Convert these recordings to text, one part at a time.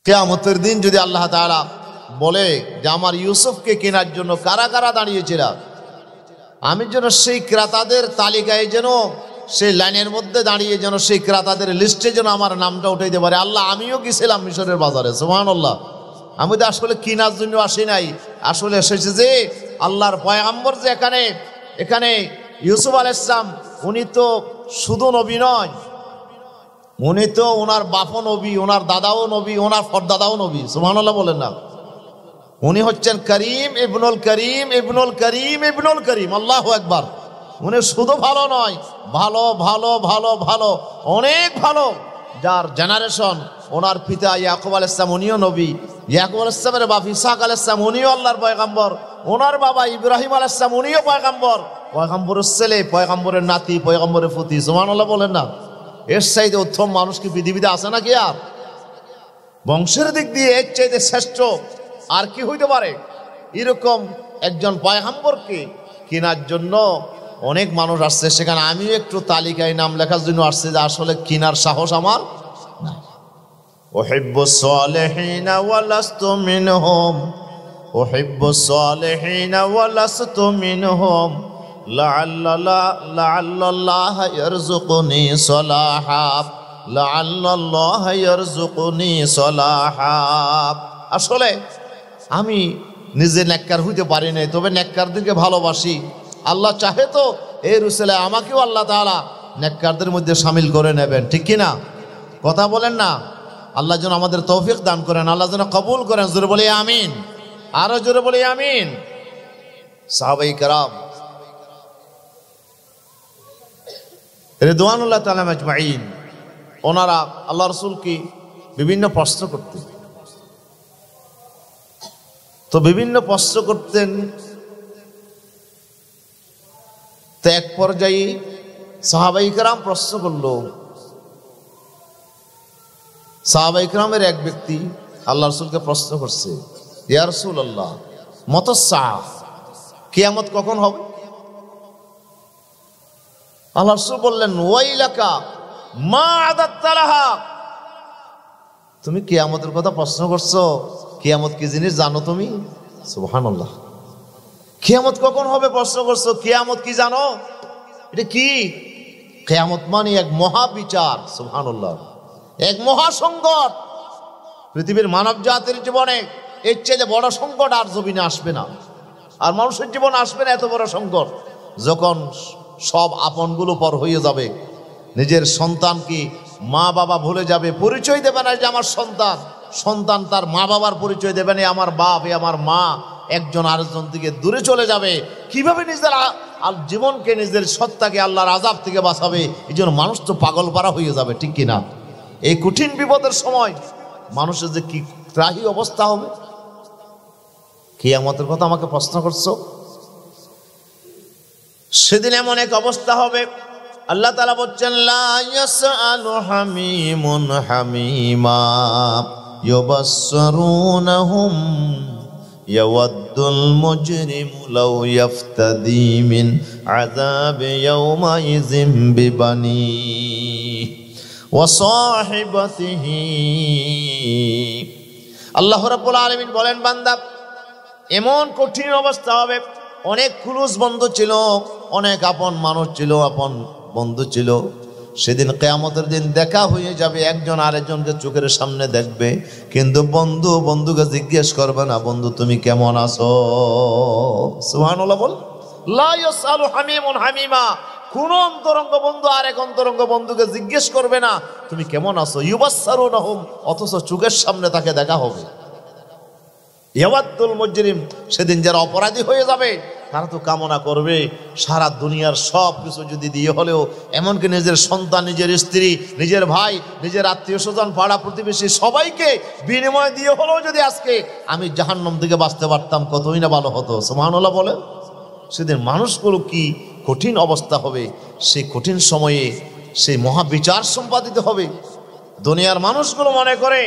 কিয়ামতের দিন যদি আল্লাহ তাআলা বলে যে আমার ইউসুফকে কেনার জন্য কারা কারা দাঁড়িয়েছিল, আমি যেন সেই ক্রেতাদের তালিকায় যেন সেই লাইনের মধ্যে দাঁড়িয়ে যেন সেই ক্রেতাদের লিস্টে যেন আমার নামটা উঠাইতে পারে। আল্লাহ, আমিও গেছিলাম মিশরের বাজারে, সুবহানাল্লাহ। আমি তো আসলে কেনার জন্য আসি নাই, আসলে এসেছে যে আল্লাহর পয়গম্বর যে এখানে ইউসুফ আলাইহিস সালাম, উনি তো শুধু নবী নয়, উনি তো ওনার বাপও নবী, ওনার দাদাও নবী, ওনার পরদাদাও নবী, সুবহানাল্লাহ বলেন না। উনি হচ্ছেন করিম ইবনুল করিম ইবনুল করিম ইবনুল করিম, আল্লাহু আকবার। উনি শুধু ভালো নয়, ভালো ভালো ভালো ভালো অনেক ভালো, যার জেনারেশন ওনার পিতা ইয়াকুব আলাইহিস সালাম উনিও নবী, ইয়াকুব আলাইহিস সালামের বাপ ইসহাক আলাইহিস সালাম উনিও আল্লাহর পয়গম্বর, ওনার বাবা ইব্রাহিম আলাইহিস সালাম উনিও পয়গম্বর, পয়গম্বরের ছেলে, পয়গম্বরের নাতি, পয়গম্বরের পুতি, সুবহানাল্লাহ বলেন না। এর চাইতে উত্তম মানুষ কি পৃথিবীতে আছে নাকি? আর বংশের দিক দিয়ে এর চাইতে শ্রেষ্ঠ আর কি হইতে পারে? এরকম একজন পয়গম্বরকে কেনার জন্য অনেক মানুষ আসছে, সেখানে আমিও একটু তালিকায় নাম লেখার জন্য আসছে, যে আসলে কেনার সাহস আমার নাই। উহিব্বুস সালিহিনা ওয়া লাস্তু মিনহুম, উহিব্বুস সালিহিনা ওয়া লাস্তু মিনহুম, লাআল্লাল্লাহ ইয়ারযুকুনি সালাহা, লাআল্লাল্লাহ ইয়ারযুকুনি সালাহা। আসলে আমি নিজে নেককার হইতে পারি নাই, তবে নেককারদেরকে ভালোবাসি। আল্লাহ চাহে তো এই রুসুলে আমাকেও আল্লাহ তাআলা নেককারদের মধ্যে শামিল করে নেবেন, ঠিক কি না? কথা বলেন না। আল্লাহ যেন আমাদের তৌফিক দান করেন, আল্লাহ যেন কবুল করেন। জোরে বলি আমিন, আরো জোরে বলি আমিন। সাহাবায়ে কেরাম রিদওয়ানুল্লাহ তাআলা আজমাইন, ওনারা আল্লাহ রাসূলকে বিভিন্ন প্রশ্ন করতেন। তো বিভিন্ন প্রশ্ন করতেন, তো এক পর্যায়ে সাহাবায়ে কেরাম প্রশ্ন করলো। সাহাবায়ে কেরামের এক ব্যক্তি আল্লাহ রাসূলকে প্রশ্ন করছে, ইয়া রাসূলুল্লাহ মাতাস-সাআহ, কিয়ামত কখন হবে? আল্লাহ রাসূল বললেন, ওয়াইলাকা মা আদাত্তা লাহা, তুমি কিয়ামতের কথা প্রশ্ন করছো, কিয়ামত কি জিনিস জানো তুমি? সুবহানাল্লাহ। কিয়ামত কখন হবে প্রশ্ন করছো, কিয়ামত কি জানো? এটা কি? কিয়ামত মানে এক মহাবিচার, সুবহানাল্লাহ, এক মহাসংকট। পৃথিবীর মানব জাতির জীবনে এর চেয়ে বড় সংকট আর জমিনে আসবে না, আর মানুষের জীবনে আসবে না এত বড় সংকট। যখন সব আপনগুলো পর হয়ে যাবে, নিজের সন্তানকে মা বাবা ভুলে যাবে, পরিচয় দেবে না যে আমার সন্তান, সন্তান তার মা বাবার পরিচয় দেবে না, আমার বাপ এ আমার মা, একজন আরেকজন থেকে দূরে চলে যাবে। কিভাবে নিজের জীবনকে, নিজের সত্তাকে আল্লাহর আযাব থেকে বাঁচাবে? এই জন্য মানুষ তো পাগল পারা হয়ে যাবে, ঠিক কিনা? এই কঠিন বিপদের সময় মানুষের যে কি ত্রাহি অবস্থা হবে। কিয়ামতের কথা আমাকে প্রশ্ন করছো, সেদিন এমন এক অবস্থা হবে, আল্লাহ তাআলা বলছেন, লা ইয়াসআলু হামিমুন হামিমা ইউবাসসিরুনহুম ইয়াওয়াদ্দুল মুজরিমু লাউ ইয়াফতাদি মিন আযাবি ইয়াওমাইযিন বিবানিহি ওয়া সাহিবাতিহি। আল্লাহ রাব্বুল আলামিন বলেন, বান্দা এমন কঠিন অবস্থা হবে, অনেক ক্লোজ বন্ধু ছিল, অনেক আপন মানুষ ছিল, আপন বন্ধু ছিল, সেদিন কিয়ামতের দিন দেখা হয়ে যাবে, একজন আরেকজনকে চোখের সামনে দেখবে, কিন্তু বন্ধু বন্ধুকে জিজ্ঞেস করবে না, বন্ধু তুমি কেমন আছো? সুবহানাল্লাহ বল। লা ইয়াসআলু হামিমুন হামিমা, কোন অন্তরঙ্গ বন্ধু আরেক অন্তরঙ্গ বন্ধুকে জিজ্ঞেস করবে না তুমি কেমন আছো। ইউবাসসিরুনহুম, অথচ চোখের সামনে তাকে দেখা হবে। ইয়াওয়াদ্দুল মুজরিম, সেদিন যারা অপরাধী হয়ে যাবে তারা তো কামনা করবে সারা দুনিয়ার সব কিছু যদি দিয়ে হলেও, এমনকি নিজের সন্তান, নিজের স্ত্রী, নিজের ভাই, নিজের আত্মীয় স্বজন, পাড়া প্রতিবেশী সবাইকে বিনিময় দিয়ে হলেও যদি আজকে আমি জাহান্নাম থেকে বাঁচতে পারতাম, কতই না ভালো হতো। সুবহানাল্লাহ বলে। সেদিন মানুষগুলো কি কঠিন অবস্থা হবে, সেই কঠিন সময়ে সেই মহাবিচার সম্পাদিত হবে। দুনিয়ার মানুষগুলো মনে করে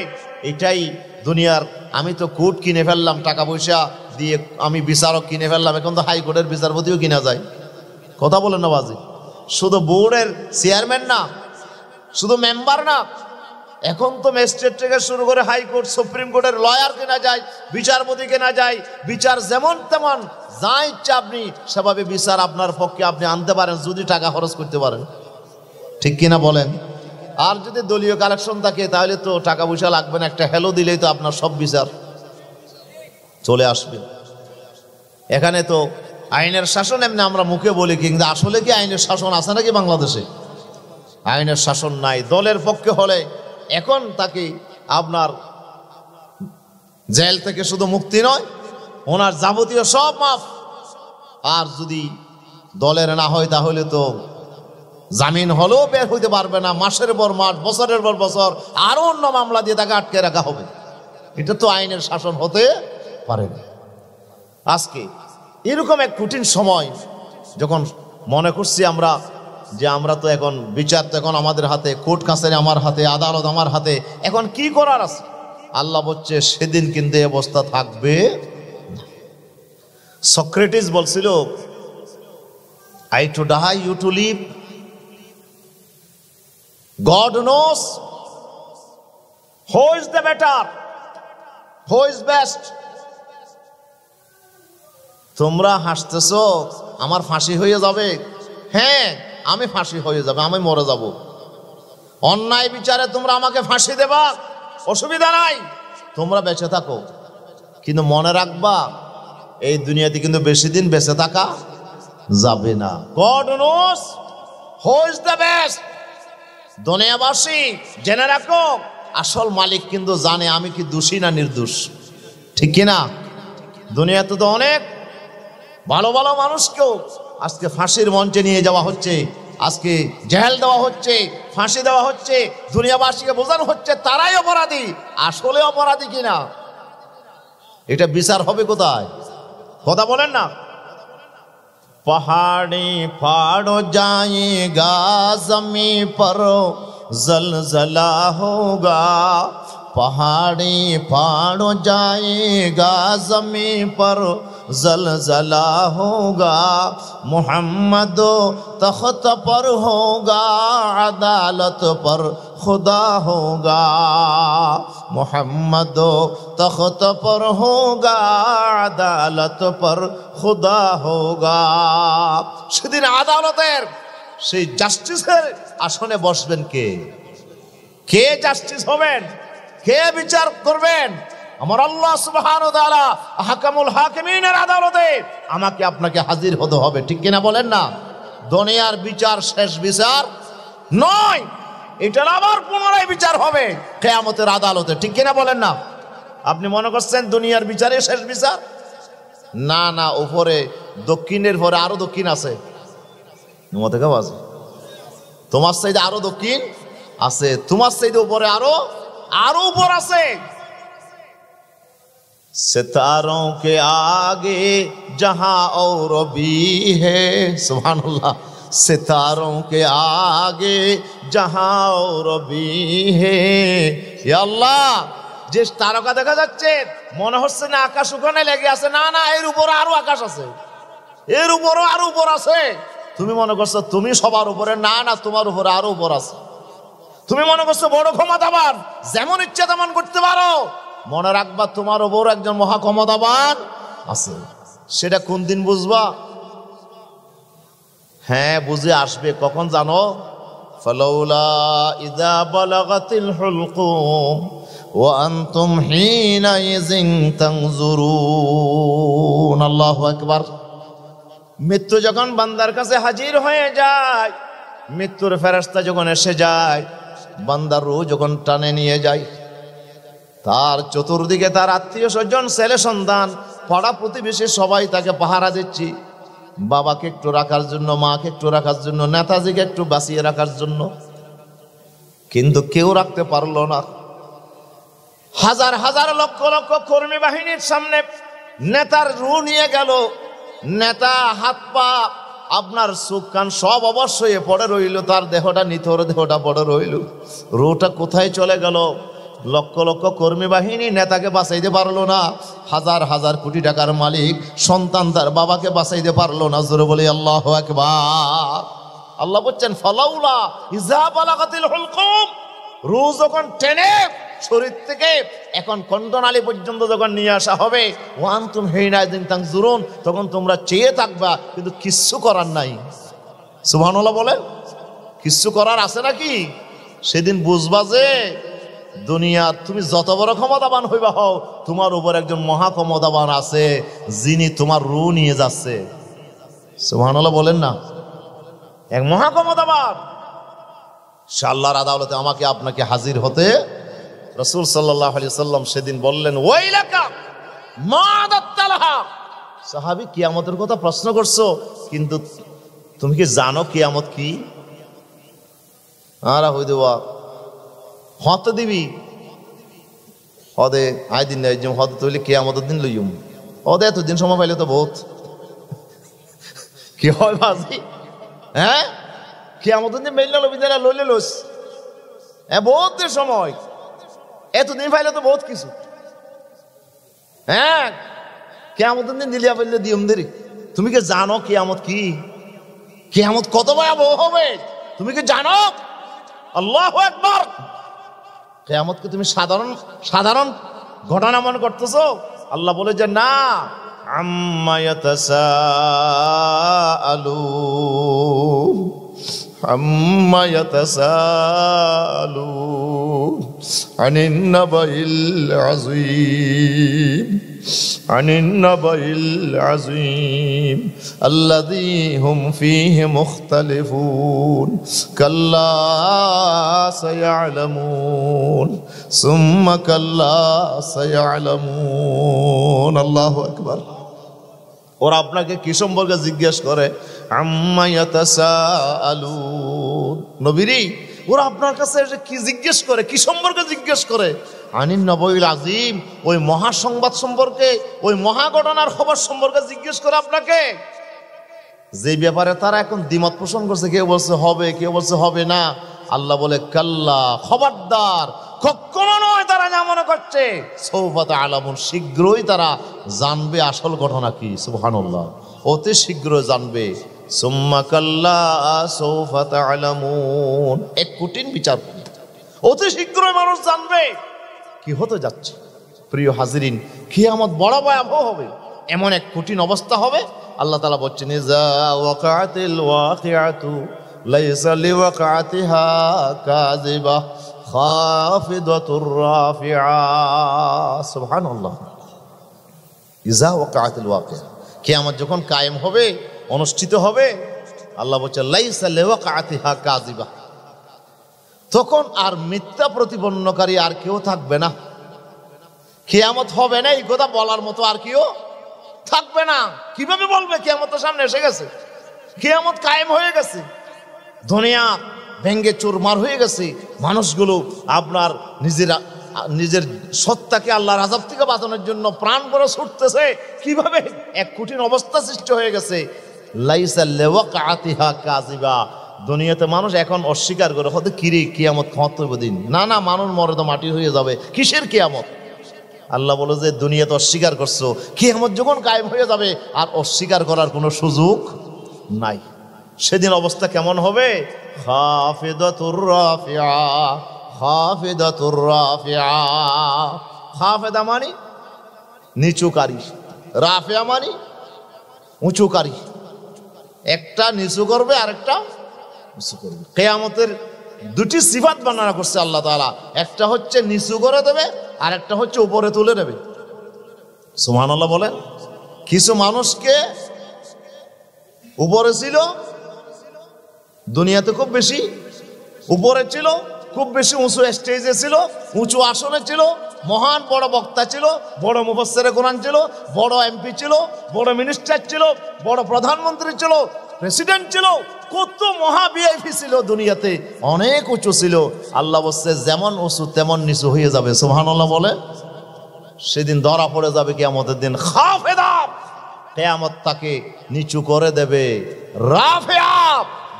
এটাই দুনিয়ার, আমি তো কোর্ট কিনে ফেললাম, টাকা পয়সা দিয়ে আমি বিচারক কিনে ফেললাম, এখন তো হাইকোর্টের বিচারপতিও কিনা যায়। কথা বলেন না বাজি, শুধু বোর্ডের চেয়ারম্যান না, শুধু মেম্বার না, এখন তো ম্যাজিস্ট্রেট থেকে শুরু করে হাইকোর্ট সুপ্রিম কোর্টের লয়ার কেনা যায়, বিচারপতি কেনা যায়, বিচার যেমন তেমন যা ইচ্ছা আপনি সেভাবে বিচার আপনার পক্ষে আপনি আনতে পারেন যদি টাকা খরচ করতে পারেন, ঠিক কিনা বলেন? আর যদি দলীয় কালেকশন থাকে তাহলে তো টাকা পয়সা লাগবে না, একটা হ্যালো দিলেই তো আপনার সব বিচার চলে আসবে। এখানে তো আইনের শাসন এমনি আমরা মুখে বলি, কিন্তু আসলে কি আইনের শাসন আছে নাকি বাংলাদেশে? আইনের শাসন নাই। দলের পক্ষে হলে এখন তাকে আপনার জেল থেকে শুধু মুক্তি নয়, ওনার যাবতীয় সব মাফ। আর যদি দলের না হয় তাহলে তো জামিন হলেও বের হইতে পারবে না, মাসের পর মাস, বছরের পর বছর আরো অন্য মামলা দিয়ে তাকে আটকে রাখা হবে। এটা তো আইনের শাসন হতে পারে না। আজকে এরকম এক কঠিন সময় যখন মনে করছি আমরা যে আমরা তো এখন বিচার তো এখন আমাদের হাতে, কোর্ট কাছারি আমার হাতে, আদালত আমার হাতে, এখন কি করার আছে? আল্লাহ বলছে সেদিন কিন্তু এই অবস্থা থাকবে। সক্রেটিস বলছিল, I to die, you to live. God knows who is the better, who is best. তোমরা হাসতেছো, আমার ফাঁসি হয়ে যাবে। হ্যাঁ, আমি ফাঁসি হয়ে যাবে, আমি মরে যাব। অন্যায় বিচারে তোমরা আমাকে ফাঁসি দেবা, অসুবিধা নাই, তোমরা বেঁচে থাকো। কিন্তু মনে রাখবা এই দুনিয়াতে কিন্তু বেশি দিন বেঁচে থাকা যাবে না। God knows who is the best. দুনিয়াবাসী জেনে রাখো, আসল মালিক কিন্তু জানে আমি কি দোষী না নির্দোষ, ঠিক কিনা? দুনিয়াতে তো অনেক ভালো ভালো মানুষকেও আজকে ফাঁসির মঞ্চে নিয়ে যাওয়া হচ্ছে, আজকে জেল দেওয়া হচ্ছে, ফাঁসি দেওয়া হচ্ছে, দুনিয়াবাসীকে বোঝানো হচ্ছে তারাই অপরাধী, আসলে অপরাধী কিনা এটা বিচার হবে কোথায়? কথা বলেন না। पहाड़ी फाड़ जाएगा, जमी पर जलजला होगा। पहाड़ी फाड़ जाएगा, जमी पर जलजला होगा। मोहम्मद तख्त पर होगा, अदालत पर खुदा होगा। मोहम्मद तख्त पर होगा, अदालत पर खुदा होगा। সেদিন আদালতের সেই জাস্টিসের আসনে বসবেন কে? কে জাস্টিস হবেন? কে বিচার করবেন? আমার আল্লাহ সুবহানাহু ওয়া তাআলা আহকামুল হাকিমিনের আদালতে আমাকে আপনাকে হাজির হতে হবে, ঠিক কিনা বলেন না? দুনিয়ার বিচার শেষ বিচার নয়, এটার আবার পুনরায় বিচার হবে কিয়ামতের আদালতে, ঠিক কিনা বলেন না? আপনি মনে করছেন দুনিয়ার বিচারে শেষ বিচার? না না, উপরে দক্ষিণের পরে আরো দক্ষিণ আছে। তোমার চাইতে আরো দক্ষিণ আছে, তোমার চাইতে উপরে আরো আরো উপর আছে। सितारों के आगे जहां और भी है, सुभानुल्लाह। सितारों के आगे जहां और भी है, या अल्लाह। যে তারকা দেখা যাচ্ছে মনে হচ্ছে না আকাশ ওখানে লেগে আছে, না না, এর উপরে আরো আকাশ আছে, এর উপরও আরো উপর আছে। তুমি মনে করছো তুমি সবার উপরে, না না, তোমার উপরে আরো উপর আছে। তুমি মনে করছো বড় ক্ষমতাবান, যেমন ইচ্ছা তেমন করতে পারো, মনে রাখবা তোমার উপর একজন মহা ক্ষমতাবান আছে। সেটা কোন দিন বুঝবা? হ্যাঁ, বুঝে আসবে কখন জানো? ফালাউলা ইযা বালাগাতিল হুলকুম ওয়া আনতুম হিনাইযিন তানজুরুন। আল্লাহু আকবার। মৃত্যু যখন বান্দার কাছে হাজির হয়ে যায়, মৃত্যুর ফেরেশতা যখন এসে যায়, বান্দার রূহ যখন টানে নিয়ে যায়, তার চতুর্দিকে তার আত্মীয় স্বজন, ছেলে সন্তান, পাড়া প্রতিবেশী সবাই তাকে পাহারা দিচ্ছি। বাবাকে একটু রাখার জন্য, মাকে একটু রাখার জন্য, নেতাজিকে একটু বাঁচিয়ে রাখার জন্য, কিন্তু কেউ রাখতে পারলো না। হাজার হাজার লক্ষ লক্ষ কর্মী বাহিনীর সামনে নেতার রূহ নিয়ে গেল। নেতা হাত পা, আপনার চোখ কান সব অবশ্যই পড়ে রইল, তার দেহটা নিথর, দেহটা পড়ে রইল। রূহটা কোথায় চলে গেল? লক্ষ লক্ষ কর্মী বাহিনী নেতাকে বাঁচাইতে পারলো না। হাজার হাজার কোটি টাকার মালিক সন্তান তার বাবাকে বাঁচাইতে পারলো না। জোরে বলি আল্লাহু আকবার। আল্লাহ বলছেন ফালাউলা ইযা বালাগাতিল হুলকুম, রূহ যখন টেনে শরীর থেকে এখন কণ্ঠনালী পর্যন্ত যখন নিয়ে আসা হবে, ওয়ান্তুম হিনাইযিন তানজুরুন, তখন তোমরা চেয়ে থাকবা, কিন্তু কিচ্ছু করার নাই। সুবহানাল্লাহ বলেন, কিচ্ছু করার আছে নাকি? সেদিন বুঝবা যে দুনিয়ার তুমি যত বড় ক্ষমতাবান হইবা হও, তোমার উপর একজন মহা ক্ষমতাবান আছে, যিনি তোমার রূহ নিয়ে যাচ্ছে। সুবহানাল্লাহ বলেন না, এক মহা ক্ষমতাবান। সে আল্লাহর আদালতে আমাকে আপনাকে হাজির হতে রাসূল সাল্লাল্লাহু আলাইহি সাল্লাম সেদিন বললেন, ওয়াইলাকা মা দাত্তালাহা। সাহাবী, কিয়ামতের কথা প্রশ্ন করছো, কিন্তু তুমি কি জানো কিয়ামত কি? আর হই দেওয়া হতে দিবি হদে আই দিন নাই হতে তৈলে কিয়ামতের দিন লইম হদে এতদিন সময় পাইলে তো বহুত কি হয় বাজি। হ্যাঁ, কিয়ামতের দিন মেললে লবি দিলা লইলে লইস, হ্যাঁ বহুত সময়, এতদিন পাইলে তো বহুত কিছু। হ্যাঁ, কিয়ামতের দিন দিলিয়া পাইলে দিয়ম দেরি। তুমি কি জানো কিয়ামত কি? কিয়ামত কত ভয়াবহ হবে তুমি কি জানো? আল্লাহু আকবার। কিয়ামতকে তুমি সাধারণ ঘটনা মনে করতেছো? আল্লাহ বলে যে না, আম্মা ইয়াতাসাআলুন আম্মা ইয়াতাসাআলুন আনিন নাবাইল আযীম আনিন নাবাইল আযীম আল্লাযী হুম ফীহি মুখতালিফুন কাল্লা সায়ালামুন সুম্মা কাল্লা সায়ালামুন। আল্লাহু আকবার। ওরা আপনাকে কি সম্পর্কে জিজ্ঞেস করে? আম্মা ইয়াতাসাআলুন, নবীরি ওরা আপনার কাছে কি জিজ্ঞেস করে, কি সম্পর্কে জিজ্ঞেস করে? আনিন নবাইল আযীম, ওই মহা সংবাদ সম্পর্কে, ওই মহা ঘটনার খবর সম্পর্কে জিজ্ঞেস করে আপনাকে, যে ব্যাপারে তারা এখন দ্বিমত পোষণ করছে। কেউ বলছে হবে, কেউ বলছে হবে না। আল্লাহ বলে কাল্লা, খবরদার, কখনো নয়। তারা যা মনে করছে, সৌফা তা'লামুন, শীঘ্রই তারা জানবে আসল ঘটনা কি। সুবহানাল্লাহ, অতি শীঘ্রই জানবে। সুম্মা কাল্লা সৌফা তা'লামুন, এক কঠিন বিচার, অতি শীঘ্রই মানুষ জানবে কি হতে যাচ্ছে। প্রিয় হাজিরিন, কিয়ামত বড় ভয়াবহ হবে, এমন এক কঠিন অবস্থা হবে। আল্লাহ তাআলা বলছেন, ইযা ওয়াকাতিল ওয়াকিআতু লাইসা লিওয়াকাতিহা কাযিবা খাফিদাতুর রাফিআ। সুবহানাল্লাহ। ইযা ওয়াকাতিল ওয়াকিআ, কিয়ামত যখন কায়েম হবে, অনুষ্ঠিত হবে, আল্লাহ বলছেন লাইসা লিওয়াকাতিহা কাযিবা, তখন আর মিথ্যা প্রতিপন্নকারী আর কেউ থাকবে না। কিয়ামত হবে না এই কথা বলার মতো আর কেউ থাকবে না। কিভাবে বলবে? কিয়ামতের সামনে এসে গেছে, কিয়ামত কায়েম হয়ে গেছে, দুনিয়া ভেঙ্গে চুরমার হয়ে গেছে। মানুষগুলো আপনার নিজের সত্তাকে আল্লাহর আযাব থেকে বাঁচানোর জন্য প্রাণ ভরে ছুটতেছে। কিভাবে? এক কঠিন অবস্থা সৃষ্টি হয়ে গেছে। লাইসা লিওয়াকাতিহা কাযিবা, দুনিয়াতে মানুষ এখন অস্বীকার করে, হয়তো কিরে কিয়ামত ক্ষমতা দিন, না না মানুষ মরে তো মাটি হয়ে যাবে, কিসের কিয়ামত? আল্লাহ বলে যে দুনিয়াতে অস্বীকার করছো, কিয়ামত যখন কায়েম হয়ে যাবে আর অস্বীকার করার কোনো সুযোগ নাই। সেদিন অবস্থা কেমন হবে? খাফিদাতুর রাফিআ, খাফিদাতুর রাফিআ। খাফিদা মানে নিচুকারী, রাফিআ মানে উঁচুকারী। একটা নিচু করবে আর একটা উঁচু করবে। কিয়ামতের দুটি সিফাত বর্ণনা করছে আল্লাহ তাআলা, একটা হচ্ছে নিচু করে দেবে আর একটা হচ্ছে উপরে তুলে দেবে। সুবহানাল্লাহ বলেন। কিছু মানুষকে উপরে ছিল, দুনিয়াতে খুব বেশি উপরে ছিল, খুব বেশি উঁচু স্টেজে ছিল, উঁচু আসনে ছিল, মহান বড় বক্তা ছিল, বড় মুফাসসিরে কোরআন ছিল, বড় এমপি ছিল, বড় মিনিস্টার ছিল, বড় প্রধানমন্ত্রী ছিল, প্রেসিডেন্ট ছিল, কত মহা ভিআইপি ছিল, দুনিয়াতে অনেক উঁচু ছিল। আল্লাহ বলছে যেমন উঁচু তেমন নিচু হয়ে যাবে। সুবহানাল্লাহ বলে। সেদিন ধরা পড়ে যাবে কিয়ামতের দিন। খাফিদা, কিয়ামত তাকে নিচু করে দেবে। রাফিআ,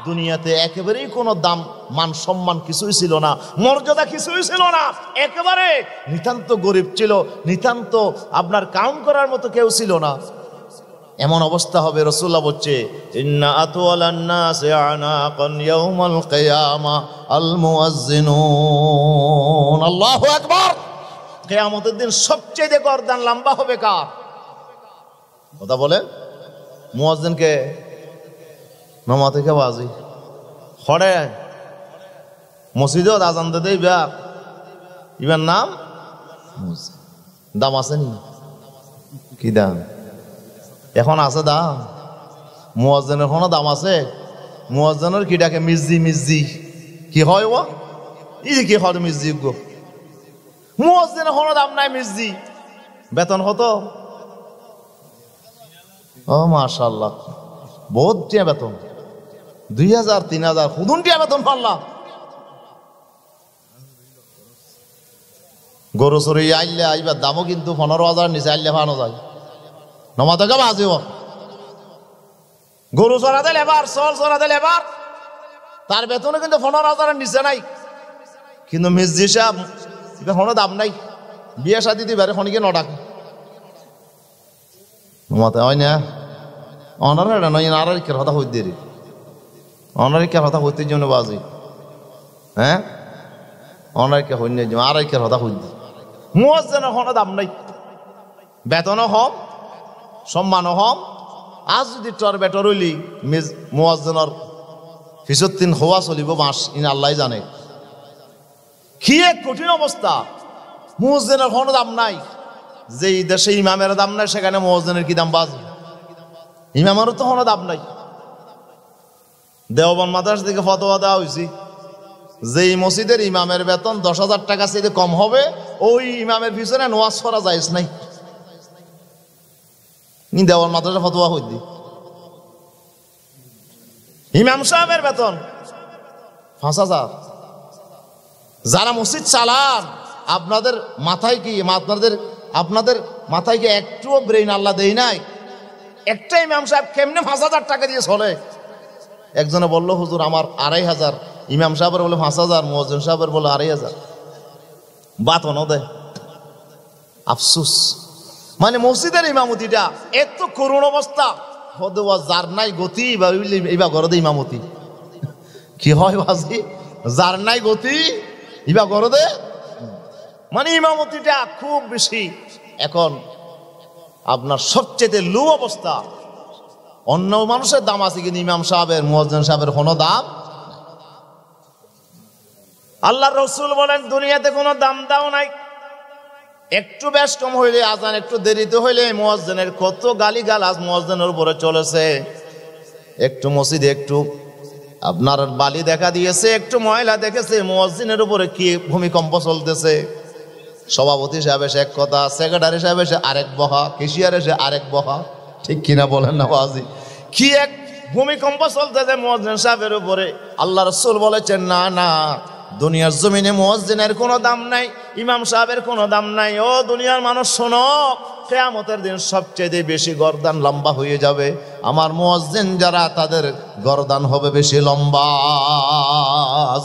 দুনিয়াতে একেবারেই কোনো দাম মান সম্মান কিছুই ছিল না, মর্যাদা কিছুই ছিল না, একেবারে নিতান্ত গরিব ছিল, নিতান্ত আপনার কাউন্ট করার মতো কেউ ছিল না। এমন অবস্থা হবে, রাসূলুল্লাহ বলছে ইন্না আতওয়ালান নাসি আনাকান ইয়াউমাল কিয়ামা আল মুয়াজ্জিনুন। আল্লাহু আকবার। কিয়ামতের দিন সবচেয়ে গর্দান লম্বা হবে কার? কথা বলে মুয়াজ্জিনকে নামাজ থেকে বাজি হড়ে মসজিদে আজান দিতে ইবার ইবার নাম দাম আছে নি? কি দাম এখন আছে? দাম মুয়াজ্জিনের কোনো দাম আছে? মুয়াজ্জিনের কি ডাকে? মিজি মিজি কি হয় ও? এই কি হয় মিজি গো? মুয়াজ্জিনের কোনো দাম নাই। মিজি বেতন কত? ও মাশাআল্লাহ, বহুত টিয়া বেতন, 2000 3000 খুদুন টিয়া বেতন পাল্লা। গরু চড়ি আইলে আইবার দামও কিন্তু 15,000 নিচে আইলে ফানো যায়। নমা থেকে বাজিব গরু চড়াতে লেবার, চল চড়াতে লেবার, তার বেতনে কিন্তু 15,000 নিচে নাই। কিন্তু মির্জি সাহেব এটা কোনো দাম নাই। বিয়ে শাদি দিবারে খনিকে নডাক নমাতে হয় না। অনার নয় আরেকের কথা হইতে রে, অনারিকের কথা হইতে জন্য বাজি। হ্যাঁ অনারিকে হইনি আরেকের কথা হইতে। মুয়াজ্জিনের কোনো দাম নাই, বেতনও হম, সম্মানও হম। আজ যদি তোর বেটর হইলি মুয়াজ্জিনের পিছত দিন হওয়া চলিব মাস ইন আল্লাহ জানে। কি এক কঠিন অবস্থা। মুয়াজ্জিনের কোনো দাম নাই। যেই দেশে ইমামের দাম নাই সেখানে মুয়াজ্জিনের কি দাম বাজি? ইমামেরও তো কোনো দাম নাই। দেওবন্দ মাদ্রাসা থেকে ফতোয়া দেওয়া হয়েছে, যেই মসজিদের ইমামের বেতন 10,000 টাকা চেয়ে কম হবে ওই ইমামের পিছনে নোয়াজ করা যাইস নাই। দেওবন্দ মাদ্রাসা ফতোয়া হইদি। ইমাম সাহেবের বেতন 5,000। যারা মসজিদ চালান আপনাদের মাথায় কি আপনাদের মাথায় কি একটুও ব্রেইন আল্লাহ দেই নাই? একটা ইমাম সাহেব কেমনে 5,000 টাকা দিয়ে চলে? একজনে বললো হুজুর আমার 2,500। ইমাম সাহেবের বলে 5,000, মুয়াজ্জিন সাহেবের বলে 2,500। বাতনও দেয়। আফসুস, মানে মসজিদের ইমামতিটা এত করুণ অবস্থা। যার নাই গতি ইবা গরদে ইমামতি কি হয় বাজি? যার নাই গতি ইবা গরদে, মানে ইমামতিটা খুব বেশি। এখন আপনার সবচেয়ে লো অবস্থা। অন্য মানুষের দাম আছে কিন্তু ইমাম সাহেবের মুয়াজ্জিন সাহেবের কোনো দাম। আল্লাহর রাসূল বলেন দুনিয়াতে কোনো দাম দাও নাই। একটু বেশ কম হইলে আজান, একটু দেরিতে হইলে মুয়াজ্জিনের কত গালিগালাজ মুয়াজ্জিনের উপরে চলেছে। একটু মসজিদে একটু আপনার বালি দেখা দিয়েছে, একটু ময়লা দেখেছে, মুয়াজ্জিনের উপরে কি ভূমিকম্প চলতেছে। সভাপতি সাহেব এসে এক কথা, সেক্রেটারি সাহেব এসে আরেক বহা, কেশিয়ার এসে আরেক বহা। ঠিক কিনা বলেন না বাজি? কি এক ভূমিকম্প চলতেছে মুয়াজ্জিন সাহেবের উপরে। আল্লাহ রাসূল বলেছেন না না, দুনিয়ার জমিনে মুয়াজ্জিনের কোনো দাম নাই, ইমাম সাহেবের কোনো দাম নাই। ও দুনিয়ার মানুষ শোনো, কিয়ামতের দিন সবচেয়ে বেশি গর্দান লম্বা হয়ে যাবে আমার মুয়াজ্জিন যারা, তাদের গর্দান হবে বেশি লম্বা।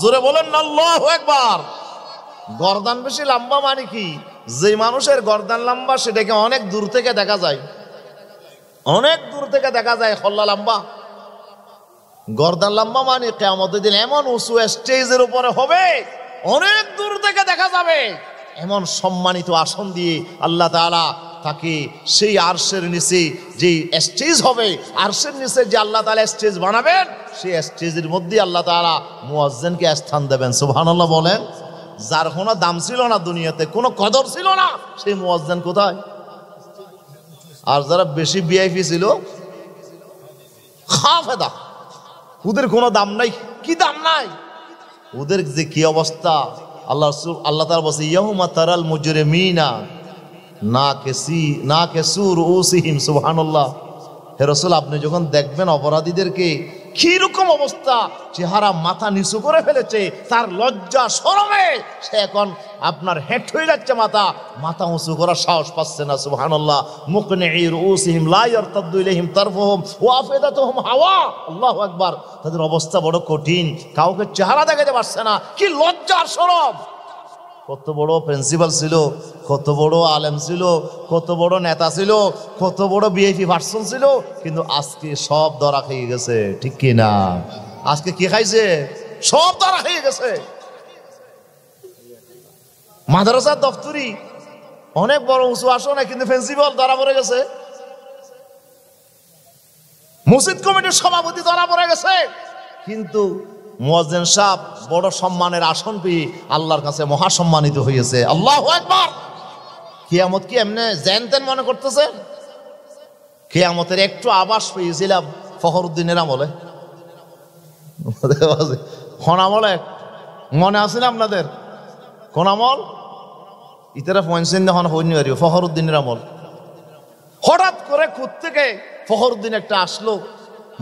জোরে বলেন না আল্লাহু আকবার। গর্দান বেশি লম্বা মানে কি? যে মানুষের গর্দান লম্বা সেটাকে অনেক দূর থেকে দেখা যায়, অনেক দূর থেকে দেখা যায় খল্লা লম্বা। গর্দান লম্বা মানে কিয়ামতের দিন এমন উঁচু স্টেজের উপরে হবে, অনেক দূর থেকে দেখা যাবে। এমন সম্মানিত আসন দিয়ে আল্লাহ তাআলা তাকে সেই আরশের নিচে যে স্টেজ হবে, আরশের নিচে যে আল্লাহ তাআলা স্টেজ বানাবেন, সেই স্টেজের মধ্যে আল্লাহ তাআলা মুয়াজ্জিনকে স্থান দেবেন। সুবহানাল্লাহ বলেন। যার কোনো দাম ছিল না দুনিয়াতে, কোনো কদর ছিল না, সেই মুয়াজ্জিন কোথায়? আর যারা বেশি ভিআইপি ছিল খাফেদা, ওদের কোনো দাম নাই। কি দাম নাই ওদের? যে কি অবস্থা। আল্লাহ তাআলা বলছে ইয়াউমা তারাল মুজরিমিনা নাকিসু রুউসিহিম। সুবহানাল্লাহ। হে রাসূল, আপনি যখন দেখবেন অপরাধীদেরকে কি রকম অবস্থা, চেহারা মাথা নিচু করে ফেলেছে, তার লজ্জা শরমে সে এখন আপনার হেট হয়ে যাচ্ছে, মাথা উঁচু করার সাহস পাচ্ছে না। সুবহানাল্লাহ। মুকনিই রুউসিহিম লা ইয়ারতাদু ইলাইহিম তারফুহুম ওয়া আফিদাতুহুম হাওয়া। আল্লাহু আকবার। তাদের অবস্থা বড় কঠিন, কাউকে চেহারা দেখাতে পারছে না। কি লজ্জা আর শরম। কত বড় প্রিন্সিপাল ছিল, কত বড় আলেম ছিল, কত বড় নেতা ছিল, কত বড় ভিআইপি পার্সন ছিল, কিন্তু আজকে সব ধরা খেয়ে গেছে। ঠিক কি না? আজকে কি খাইছে? সব ধরা খেয়ে গেছে। মাদ্রাসার দফতরি অনেক বড় উঁচু আসনে, কিন্তু প্রিন্সিপাল ধরা পড়ে গেছে। মসজিদ কমিটির সভাপতি ধরা পড়ে গেছে, কিন্তু মুয়াজ্জিন সাহেব বড় সম্মানের আসন পেয়ে আল্লাহর কাছে মহা সম্মানিত হয়েছে। আল্লাহু আকবার। কিয়ামত কি এমনি জানতেন মনে করতেছেন? কিয়ামতের একটু আভাস পেয়েছিলাম ফখরুদ্দিনের আমলে, কোন আমলে মনে আছে না আপনাদের? কোন আমল? ইতারা পয়েন্টসেন যখন হইনি পারিব ফখরুদ্দিনের আমল। হঠাৎ করে খুদ থেকে ফখরুদ্দিন একটা আসলো,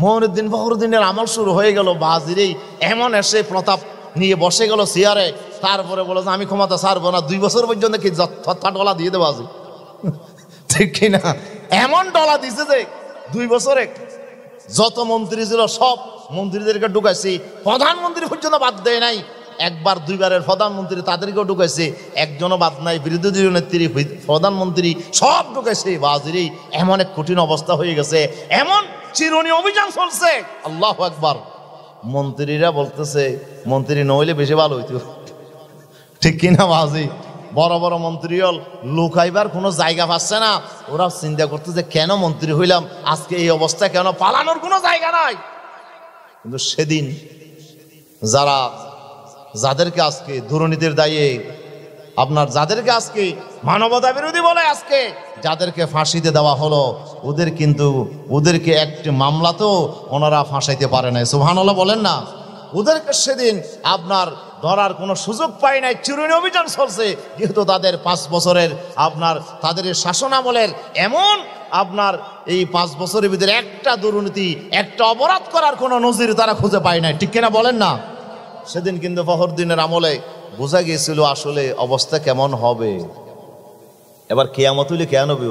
মঈনুদ্দিন ফখরুদ্দিনের আমল শুরু হয়ে গেল। বাজিরেই এমন এসে প্রতাপ নিয়ে বসে গেল চেয়ারে, তারপরে বলো যে আমি ক্ষমতা ছাড়বো না, 2 বছর পর্যন্ত কি ডলা দিয়ে দেবো আজি। ঠিক কিনা? এমন ডলা দিছে যে 2 বছরে যত মন্ত্রী ছিল সব মন্ত্রীদেরকে ঢুকাইছে, প্রধানমন্ত্রী পর্যন্ত বাদ দেয় নাই। একবার 2বারের প্রধানমন্ত্রী তাদেরকেও ঢুকাইছে, একজনও বাদ নাই। বিরোধী দলীয় নেত্রী, প্রধানমন্ত্রী সব ঢুকাইছে। বাজিরেই এমন এক কঠিন অবস্থা হয়ে গেছে, এমন চিরুনি অভিযান চলছে। আল্লাহু আকবার। মন্ত্রীরা বলতেছে মন্ত্রী নইলে বেশি ভালো হইতো। ঠিক কিনা বাজি? বড় বড় মন্ত্রী হল লুকাইবার কোনো জায়গা পাচ্ছে না। ওরা চিন্তা করতেছে কেন মন্ত্রী হইলাম, আজকে এই অবস্থা কেন, পালানোর কোনো জায়গা নাই। কিন্তু সেদিন যাদেরকে আজকে দুর্নীতির দায়ে যাদেরকে আজকে মানবতা বিরোধী বলে আজকে যাদেরকে ফাঁসিতে দেওয়া হলো, ওদেরকে একটি মামলাতেও ওনারা ফাঁসাইতে পারে নাই। সুবহানাল্লাহ বলেন না? ওদেরকে সেদিন ধরার কোনো সুযোগ পায় নাই। চিরুনি অভিযান চলছে, যেহেতু তাদের 5 বছরের তাদের শাসন আমলের এমন এই 5 বছরের ভিতরে একটা দুর্নীতি, একটা অপরাধ করার কোনো নজির তারা খুঁজে পায় নাই। ঠিক কিনা বলেন না? সেদিন কিন্তু ফখরুদ্দিনের আমলে বোঝা গিয়েছিল আসলে অবস্থা কেমন হবে। এবার কিয়ামত হইলে কেন হবে?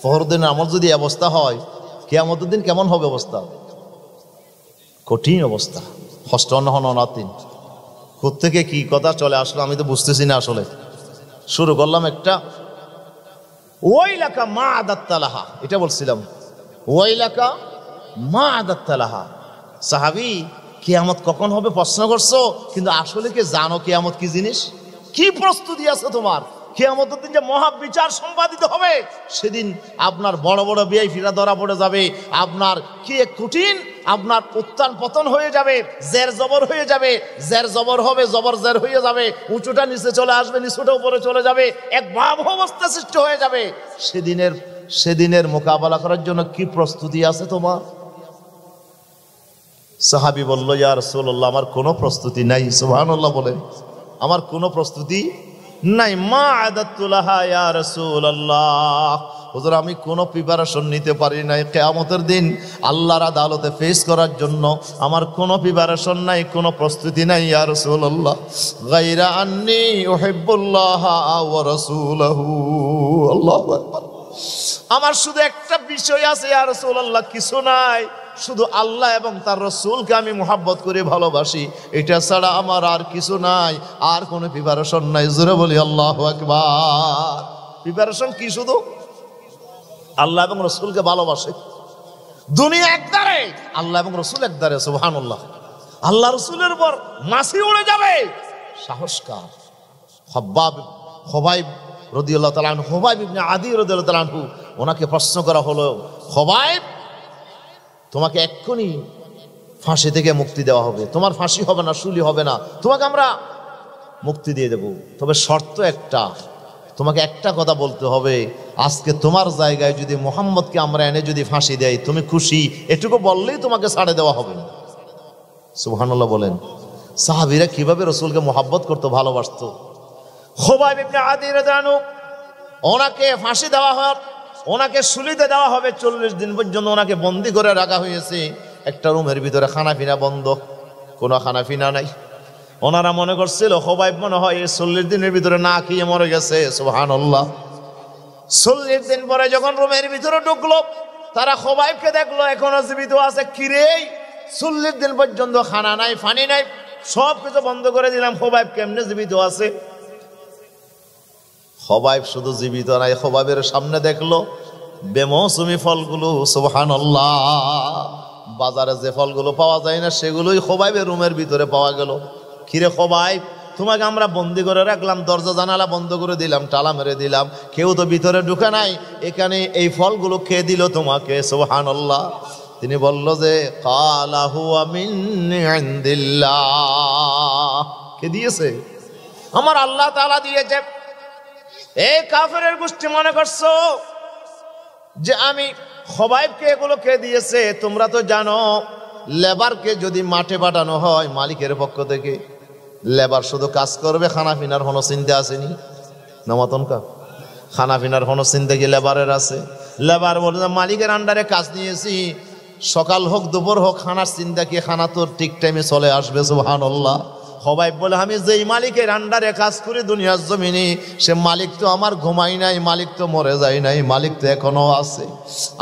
ফখরুদ্দিনের আমল যদি অবস্থা হয়, কিয়ামতের দিন কেমন হবে অবস্থা? কঠিন অবস্থা। হস্টনহনাতিন কোত্থেকে কি কথা চলে আসলো আমি তো বুঝতেছি না। আসলে শুরু করলাম একটা ওয়াইলাকা মা আদাত্তালাহা, এটা বলছিলাম, ওয়াইলাকা মা আদাত্তালাহা। সাহাবী কিয়ামত কখন হবে প্রশ্ন করছো, কিন্তু আসলে কি জানো কিয়ামত কি জিনিস? কি প্রস্তুতি আছে তোমার? কিয়ামতের দিন যে মহাবিচার সম্পাদিত হবে, সেদিন বড় বড় ভিআইপিরা ধরা পড়ে যাবে। কি কঠিন উত্থান পতন হয়ে যাবে, জের জবর হয়ে যাবে, জের জবর হবে, জবর জের হয়ে যাবে, উঁচুটা নিচে চলে আসবে, নিচুটা উপরে চলে যাবে, এক ভয়াবহ অবস্থা সৃষ্টি হয়ে যাবে। সেদিনের মোকাবেলা করার জন্য কি প্রস্তুতি আছে তোমার? সাহাবী বলল, ইয়া রাসূলুল্লাহ, আমার কোনো প্রস্তুতি নাই। সুবহানাল্লাহ বলেন, আমার কোনো প্রস্তুতি নাই। মা আদাতু লাহা ইয়া রাসূলুল্লাহ, হুজুর আমি কোনো প্রিপারেশন নিতে পারি নাই কিয়ামতের দিন আল্লাহর আদালতে ফেস করার জন্য। আমার কোনো প্রিপারেশন নাই, কোনো প্রস্তুতি নাই ইয়া রাসূলুল্লাহ। গায়রা আন্নী উহিব্বুল্লাহ ওয়া রাসূলহু। আল্লাহু আকবার। আমার শুধু একটা বিষয় আছে ইয়া রাসূলুল্লাহ, কিছু নাই, শুধু আল্লাহ এবং তার রাসূলকে আমি মুহাব্বত করে ভালোবাসি, এটা ছাড়া আমার আর কিছু নাই, আর কোনো প্রিপারেশন নাই। জোরে বলি আল্লাহু আকবার। প্রিপারেশন কি? শুধু আল্লাহ এবং রাসূলকে ভালোবাসে। দুনিয়া একদারে, আল্লাহ এবং রাসূল একদারে। সুবহানাল্লাহ। আল্লাহ রাসূলের উপর মাছি উড়ে যাবে। সাহসকার খবাইব রাদিয়াল্লাহু তাআলা আনহু, খবাইব ইবনে আদি রাদিয়াল্লাহু তাআলা আনহু, ওনাকে প্রশ্ন করা হলো, খবাইব তোমাকে এক্ষুনি ফাঁসি থেকে মুক্তি দেওয়া হবে, তোমার ফাঁসি হবে না, শুলি হবে না, তোমাকে আমরা মুক্তি দিয়ে দেব, তবে শর্ত একটা, তোমাকে একটা কথা বলতে হবে, আজকে তোমার জায়গায় যদি মুহাম্মদকে আমরা এনে যদি ফাঁসি দেই, তুমি খুশি? এটুকু বললেই তোমাকে ছাড়ে দেওয়া হবে। সুবহানাল্লাহ বলেন। সাহাবীরা কিভাবে রাসূলকে মুহাব্বত করতো, ভালোবাসতো। খবাইব ইবনে আদি রাদিয়াল্লাহু আনহু, ওনাকে ফাঁসি দেওয়া হয়, ওনাকে শুলিতে দেওয়া হবে। 40 দিন পর্যন্ত ওনাকে বন্দি করে রাখা হয়েছে একটা রুমের ভিতরে, খানাপিনা বন্ধ, কোনো খানাপিনা নাই। ওনারা মনে করছিল খবাইব মনে হয় এই 40 দিনের ভিতরে না খেয়ে মরে গেছে। সুবহানাল্লাহ। 40 দিন পরে যখন রুমের ভিতরে ঢুকলো, তারা খবাইবকে দেখলো এখনো জীবিত আছে। কিরে 40 দিন পর্যন্ত খানা নাই, পানি নাই, সব কিছু বন্ধ করে দিলাম। খোবাইব কেমনে জীবিত আছে? খোবাইব শুধু জীবিত নাই, খোবাইবের সামনে দেখলো বেমৌসুমি ফলগুলো, সুবহানাল্লাহ, বাজারে যে ফলগুলো পাওয়া যায় না সেগুলোই খোবাইবের রুমের ভিতরে পাওয়া গেল। কিরে খোবাইব, তোমাকে আমরা বন্দি করে রাখলাম, দরজা জানালা বন্ধ করে দিলাম, তালা মেরে দিলাম, কেউ তো ভিতরে ঢুকে নাই, এখানে এই ফলগুলো খেয়ে দিল তোমাকে, সুবহানাল্লাহ। তিনি বলল যে ক্বালা হুয়া মিন ইনদিল্লাহ, কে দিয়েছে? আমার আল্লাহ তাআলা দিয়েছে। এই কাফেরের গোষ্ঠী মনে করছো যে আমি খোবাইবকে এগুলো কে দিয়েছে? তোমরা তো জানো লেবারকে যদি মাঠে পাঠানো হয় মালিকের পক্ষ থেকে, লেবার শুধু কাজ করবে, খানা পিনার কোনো চিন্তা আসেনি না মতনকা? খানা পিনার কোনো চিন্তা কি লেবারের আছে? লেবার বলে মালিকের আন্ডারে কাজ নিয়েছি, সকাল হোক দুপুর হোক খানার চিন্তা কি? খানা তো ঠিক টাইমে চলে আসবে, সুবহানাল্লাহ। খোবাইব বলে আমি যেই মালিকের আন্ডারে কাজ করি দুনিয়ার জমিনে, সে মালিক তো আমার ঘুমাই নাই, মালিক তো মরে যায় নাই, মালিক তো এখনো আছে।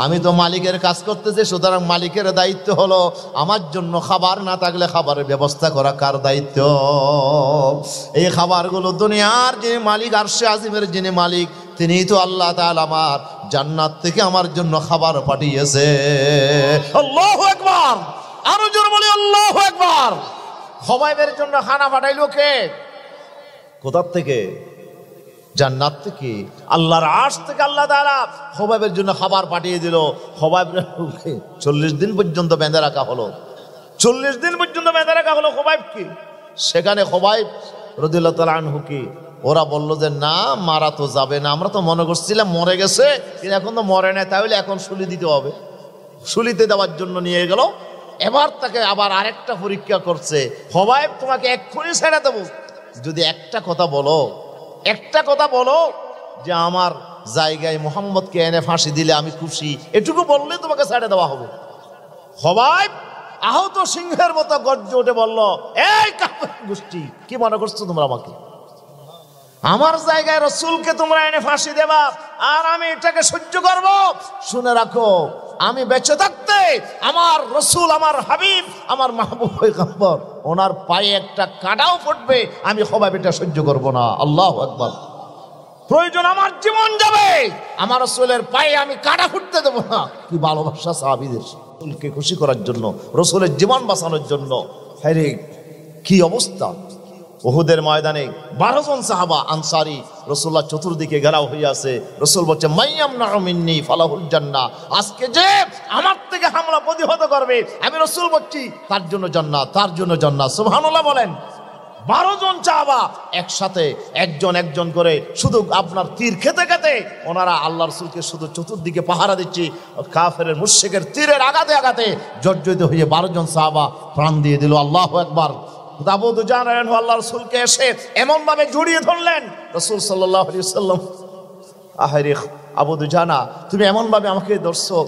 আমি তো মালিকের কাজ করতেছি, সুতরাং মালিকের দায়িত্ব হলো আমার জন্য খাবার না থাকলে খাবারের ব্যবস্থা করা কার দায়িত্ব? এই খাবারগুলো দুনিয়ার যিনি মালিক, আরশে আজিমের যিনি মালিক, তিনিই তো আল্লাহ তাআলা আমার জান্নাত থেকে আমার জন্য খাবার পাঠিয়েছে। আল্লাহু আকবার, আরো জোরে বলি আল্লাহু আকবার। খোবাইবের জন্য খানা পাঠাইলো কে? কোথার থেকে? জান্নাত থেকে, আল্লাহর আরশ থেকে আল্লাহ তাআলা খোবাইবের জন্য খাবার পাঠিয়ে দিল। খোবাইব 40 দিন পর্যন্ত বেঁধে রাখা হলো, 40 দিন পর্যন্ত বেঁধে রাখা হলো খোবাইবকে। সেখানে খোবাইব রাদিয়াল্লাহু তাআলা আনহু কি ওরা বলল যে না, মারা তো যাবে না, আমরা তো মনে করছিলাম মরে গেছে, কিন্তু এখন তো মরে নাই, তাহলে এখন শুলি দিতে হবে। শুলিতে দেওয়ার জন্য নিয়ে গেল। এবার তাকে আবার আরেকটা পরীক্ষা করছে, খোবাইব তোমাকে এক্ষুনি ছেড়ে দেবো যদি একটা কথা বলো, একটা কথা বলো যে আমার জায়গায় মুহাম্মদকে এনে ফাঁসি দিলে আমি খুশি, এটুকু বললে তোমাকে ছেড়ে দেওয়া হবে। খোবাইব আহত সিংহের মতো গর্জে উঠে বলল, এই কাফের গোষ্ঠী, কি মনে করছো তোমরা আমাকে? আমার জায়গায় রাসূলকে তোমরা এনে ফাঁসি দেবা আর আমি এটাকে সহ্য করব? শুনে রাখো, আমি বেঁচে থাকতে আমার রাসূল, আমার হাবিব, আমার মাহবুব পয়গম্বর, ওনার পায়ে একটা কাঁটাও পড়বে, আমি খোবাইব এটা সহ্য করব না। আল্লাহু আকবার। প্রয়োজন আমার জীবন যাবে, আমার রাসূলের পায়ে আমি কাঁটা ফুটতে দেব না। কি ভালোবাসা সাহাবীদের, রাসূলকে খুশি করার জন্য, রাসূলের জীবন বাঁচানোর জন্য। আরে কি অবস্থা! উহুদের ময়দানে 12 জন সাহাবা আনসারী, রাসূলুল্লাহ চতুর্দিকে ঘেরাও হয়ে আছে। রাসূল বলছে মাইয়ামনাউ মিন্নি ফালাহুল জান্নাহ, আজকে যে আমার থেকে হামলা প্রতিহত করবে, আমি রাসূল বলছি তার জন্য জান্নাত, তার জন্য জান্নাত। সুবহানাল্লাহ বলেন। 12 জন সাহাবা একসাথে একজন একজন করে শুধু আপনার তীর খেতে খেতে ওনারা আল্লাহ রাসূলকে শুধু চতুর্দিকে পাহারা দিচ্ছে। কাফের মুশরিকের তীরের আঘাতে আঘাতে জর্জরিত হয়ে 12 জন সাহাবা প্রাণ দিয়ে দিল। আল্লাহু আকবার। আবু দুজানা আল্লাহ রাসূলকে এসে এমন ভাবে জড়িয়ে ধরলেন, রাসূল সাল্লাল্লাহু আলাইহি ওয়াসাল্লাম, আহারে আবু দুজানা, তুমি এমন ভাবে আমাকে ধরছো,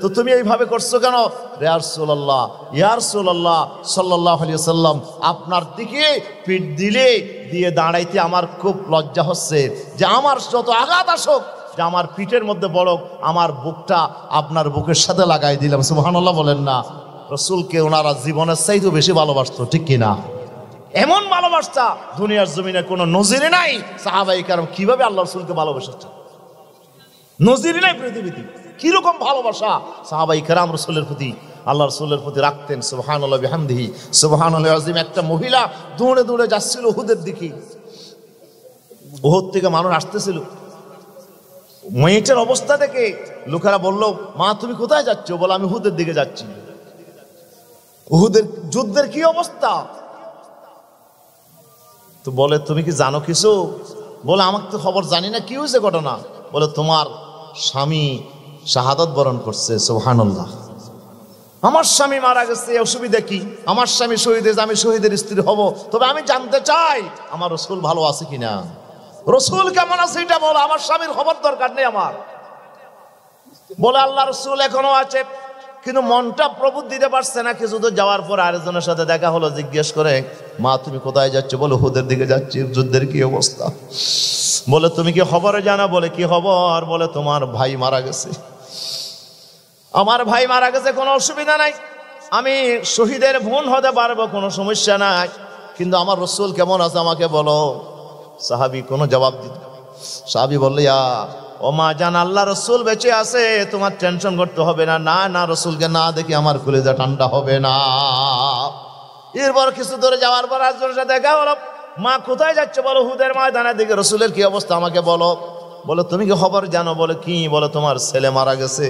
তো তুমি এইভাবে করছো কেন? ইয়া রাসূলুল্লাহ, ইয়া রাসূলুল্লাহ সাল্লাল্লাহু আলাইহি ওয়াসাল্লাম, আপনার দিকে পিঠ দিয়ে দাঁড়াইতে আমার খুব লজ্জা হচ্ছে, যে আমার যত আঘাত আসুক, যে আমার পিঠের মধ্যে পড়ুক, আমার বুকটা আপনার বুকের সাথে লাগাই দিলাম। সুবহানাল্লাহ বলেন না। রাসূলকে ওনারা জীবনের চাইতেও বেশি ভালোবাসতো, ঠিক কিনা? এমন ভালোবাসা দুনিয়ার জমিনে কোনো নজিরে নাই। সাহাবায়ে কেরাম কিভাবে আল্লাহ রাসূলকে ভালোবেসেছে, নজিরে নাই পৃথিবীতে। কিরকম ভালোবাসা সাহাবায়ে কেরাম রাসূলের প্রতি, আল্লাহ রাসূলের প্রতি রাখতেন। সুবহানাল্লাহ বিহামদিহি সুবহানাল্লাহ আযীম। একটা মহিলা দৌড়ে দৌড়ে যাচ্ছিল উহুদের দিকে, উহুদ থেকে মানুষ আসতেছিল। মেয়েটার অবস্থা দেখে লোকেরা বলল, মা তুমি কোথায় যাচ্ছ? বলে আমি উহুদের দিকে যাচ্ছি। উহুদের যুদ্ধের কি অবস্থা? তো বলে তুমি কি জানো কিছু? বলে আমাকে তো খবর জানি না, কি হয়েছে ঘটনা? বলে তোমার স্বামী শাহাদাত বরণ করছে। সুবহানাল্লাহ। আমার স্বামী মারা গেছে, অসুবিধা কি? আমার স্বামী শহীদ, আমি শহীদের স্ত্রী হব, তবে আমি জানতে চাই আমার রাসূল ভালো আছে কিনা। রাসূল কেমন আছে এটা বলো, আমার স্বামীর খবর দরকার নেই আমার। বলে আল্লাহ রাসূল এখনো আছে, কিন্তু মনটা প্রবোধ দিতে পারছে না। কিছু তো যাওয়ার পর আরেকজনের সাথে দেখা হলো, জিজ্ঞেস করে মা তুমি কোথায় যাচ্ছ? বলে উহুদের দিকে যাচ্ছি। যুদ্ধের কি অবস্থা? বলে তুমি কি খবরে জানা? বলে কি খবর? বলে তোমার ভাই মারা গেছে। আমার ভাই মারা গেছে, কোনো অসুবিধা নাই, আমি শহীদের বোন হতে পারবো, কোনো সমস্যা নাই, কিন্তু আমার রসুল কেমন আছে আমাকে বলো। সাহাবী কোনো জবাব দিত। সাহাবী বলল, ইয়া ও মা জান, আল্লাহ রসুল বেঁচে আছে, তোমার টেনশন করতে হবে না। না না, রসুলকে না দেখি আমার কলিজা ঠান্ডা হবে না। এরপর কিছু দূরে যাওয়ার পর একজনের সাথে দেখা হলো। মা কোথায় যাচ্ছে বলো? হুদের ময়দানের দিকে। রসুলের কি অবস্থা আমাকে বলো। বলো তুমি কি খবর জানো? বলে কি? বলে তোমার ছেলে মারা গেছে,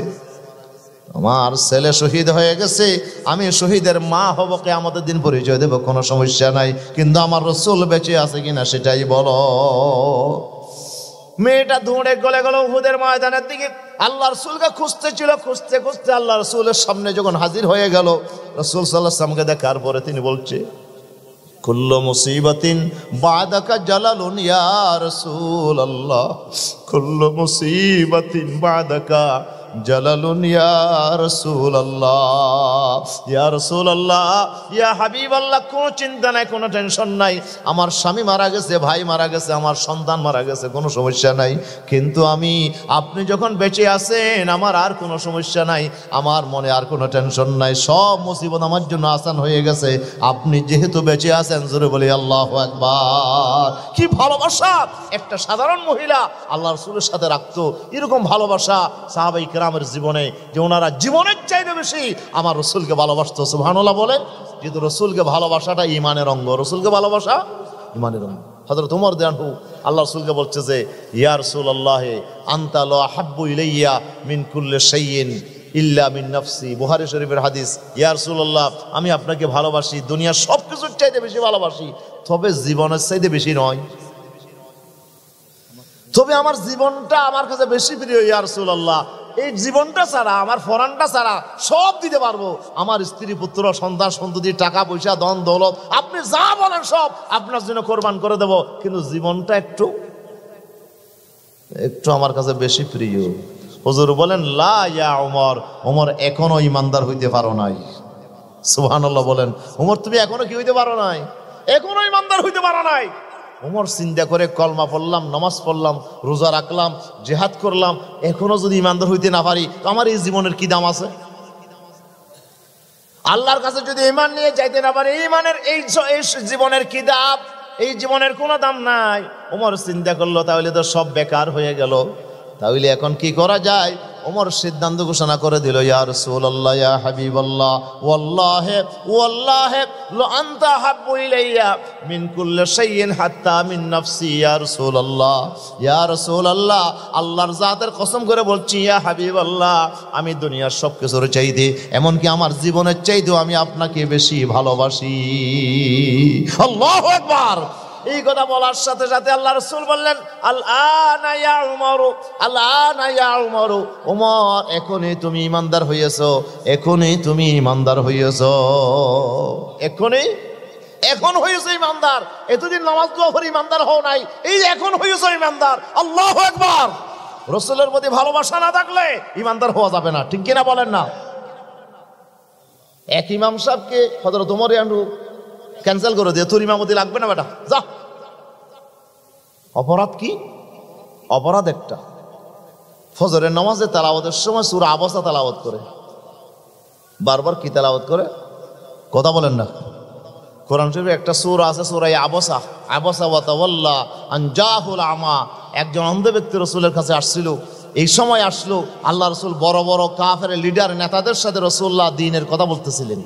আমার ছেলে শহীদ হয়ে গেছে, আমি শহীদের মা হব, কিয়ামতের দিন পরিচয় দেব, কোনো সমস্যা নাই, কিন্তু আমার রসুল বেঁচে আছে কিনা সেটাই বলো। মেয়েটা দৌড়ে গলে গেল উহুদের ময়দানের দিকে। আল্লাহ রসুলকে খুঁজতে ছিল, খুঁজতে খুঁজতে আল্লাহ রসুলের সামনে যখন হাজির হয়ে গেল, রসুল সাল্লাল্লাহু আলাইহি ওয়াসাল্লামকে দেখার পরে তিনি বলছে, কুল্লু মুসিবাতিন বাদাকা জালালুন ইয়া রাসূলুল্লাহ, কুল্লু মুসিবাতিন বাদাকা জালালুন ইয়া রাসূলুল্লাহ, ইয়া রাসূলুল্লাহ, ইয়া হাবিবাল্লাহ, কোনো চিন্তা নাই, কোনো টেনশন নাই। আমার স্বামী মারা গেছে, ভাই মারা গেছে, আমার সন্তান মারা গেছে, কোনো সমস্যা নাই, কিন্তু আপনি যখন বেঁচে আছেন আমার আর কোনো সমস্যা নাই, আমার মনে আর কোনো টেনশন নাই, সব মুসিবত আমার জন্য আসান হয়ে গেছে, আপনি যেহেতু বেঁচে আছেন। জোরে বলি আল্লাহু আকবার। কি ভালোবাসা একটা সাধারণ মহিলা আল্লাহ রাসূলের সাথে রাখতো, এরকম ভালোবাসা সাহাবায়ে কেরামের জীবনে, যে ওনারা জীবনের চাইতে বেশি আমার রসুলকে ভালোবাসতো। সুবহানাল্লাহ বলেন। যেহেতু রসুলকে ভালোবাসাটা ঈমানের অঙ্গ, রসুলকে ভালোবাসা ঈমানের অঙ্গ। হযরত ওমর রাদিয়াল্লাহু আনহু আল্লাহ রাসূলকে বলছে যে, ইয়া রাসূলুল্লাহ আনতা লা আহাব্বু ইলাইয়া মিন কুল্লি শাইইন ইল্লা মিন নাফসি। বুখারী শরীফের হাদিস। ইয়া রাসূলুল্লাহ, আমি আপনাকে ভালোবাসি, দুনিয়ার সব কিছুর চাইতে বেশি ভালোবাসি, তবে জীবনের চাইতে বেশি নয়, তবে আমার জীবনটা আমার কাছে বেশি প্রিয়। ইয়া রাসূলুল্লাহ, এই জীবনটা ছাড়া, আমার ফরানটা ছাড়া সব দিতে পারবো, আমার স্ত্রী পুত্র সন্তান সন্ততি টাকা পয়সা ধন দৌলত আপনি যা বলেন সব আপনার জন্য কোরবান করে দেব, কিন্তু জীবনটা একটু আমার কাছে বেশি প্রিয়। হুজুর বলেন, লা ইয়া ওমর, ওমর এখনো ইমানদার হইতে পারো নাই। সুবহানাল্লাহ বলেন। ওমর তুমি এখনো কি হইতে পারো নাই? এখনো ইমানদার হইতে পারো নাই। ওমর চিন্তা করে, কলমা পড়লাম, নামাজ পড়লাম, রোজা রাখলাম, জিহাদ করলাম, এখনো যদি ইমানদার হইতে না পারি তো আমার এই জীবনের কি দাম আছে? আল্লাহর কাছে যদি ঈমান নিয়ে যাইতে না পারি, ঈমানের এই জীবনের কি দাম? এই জীবনের কোনো দাম নাই। ওমর চিন্তা করলো, তাহলে তো সব বেকার হয়ে গেল, তাহলে এখন কি করা যায়? ওমর সিদ্ধান্ত ঘোষণা করে দিল, ইয়া রাসূলুল্লাহ, ইয়া হাবিবাল্লাহ, ওয়াল্লাহি ওয়াল্লাহি লা আনতা হাব্বু ইলাইয়া মিন কুল্লি শাইইন হাত্তা মিন নাফসি। ইয়া রাসূলুল্লাহ, ইয়া রাসূলুল্লাহ, আল্লাহর জাতের কসম করে বলছি, ইয়া হাবিবাল্লাহ, আমি দুনিয়ার সব কিছুর চাইতে, এমনকি আমার জীবনের চাইতেও আমি আপনাকে বেশি ভালোবাসি। আল্লাহু আকবার। এই কথা বলার সাথে সাথে আল্লাহ রাসূল বললেন, আল-আনা ইয়া উমর, আল-আনা ইয়া উমর, ওমর এখনই তুমি ইমানদার হইয়েছো, এখনই তুমি ইমানদার হইয়েছো, এখন হইয়েছো ইমানদার। এতদিন নামাজ দোয়া করে ইমানদার হও নাই, এই এখন হইয়েছো ইমানদার। আল্লাহু আকবার। রাসূলের প্রতি ভালোবাসা না থাকলে ইমানদার হওয়া যাবে না, ঠিক কিনা বলেন না? এক ইমাম সাহেবকে হযরত ওমর ক্যান্সেল করে দিয়ে, তোর ইমামতি লাগবে না বেটা, যা। অপরাধ কি? অপরাধ একটা, ফজরের নামাজে তেলাওয়াতের সময় সূরা আবসা তেলাওয়াত করে, বারবার কি তেলাওয়াত করে? কথা বলেন না। কোরআন শরীফে একটা সূরা আছে, সূরা আবসা, আবসা ওয়া তাওয়াল্লা আন জাহুল আমা। একজন অন্ধ ব্যক্তি রাসূলের কাছে আসছিল। এই সময় আসলো আল্লাহ রাসূল বড় বড় কাফের লিডার নেতাদের সাথে রাসূলুল্লাহ দ্বীনের কথা বলতেছিলেন।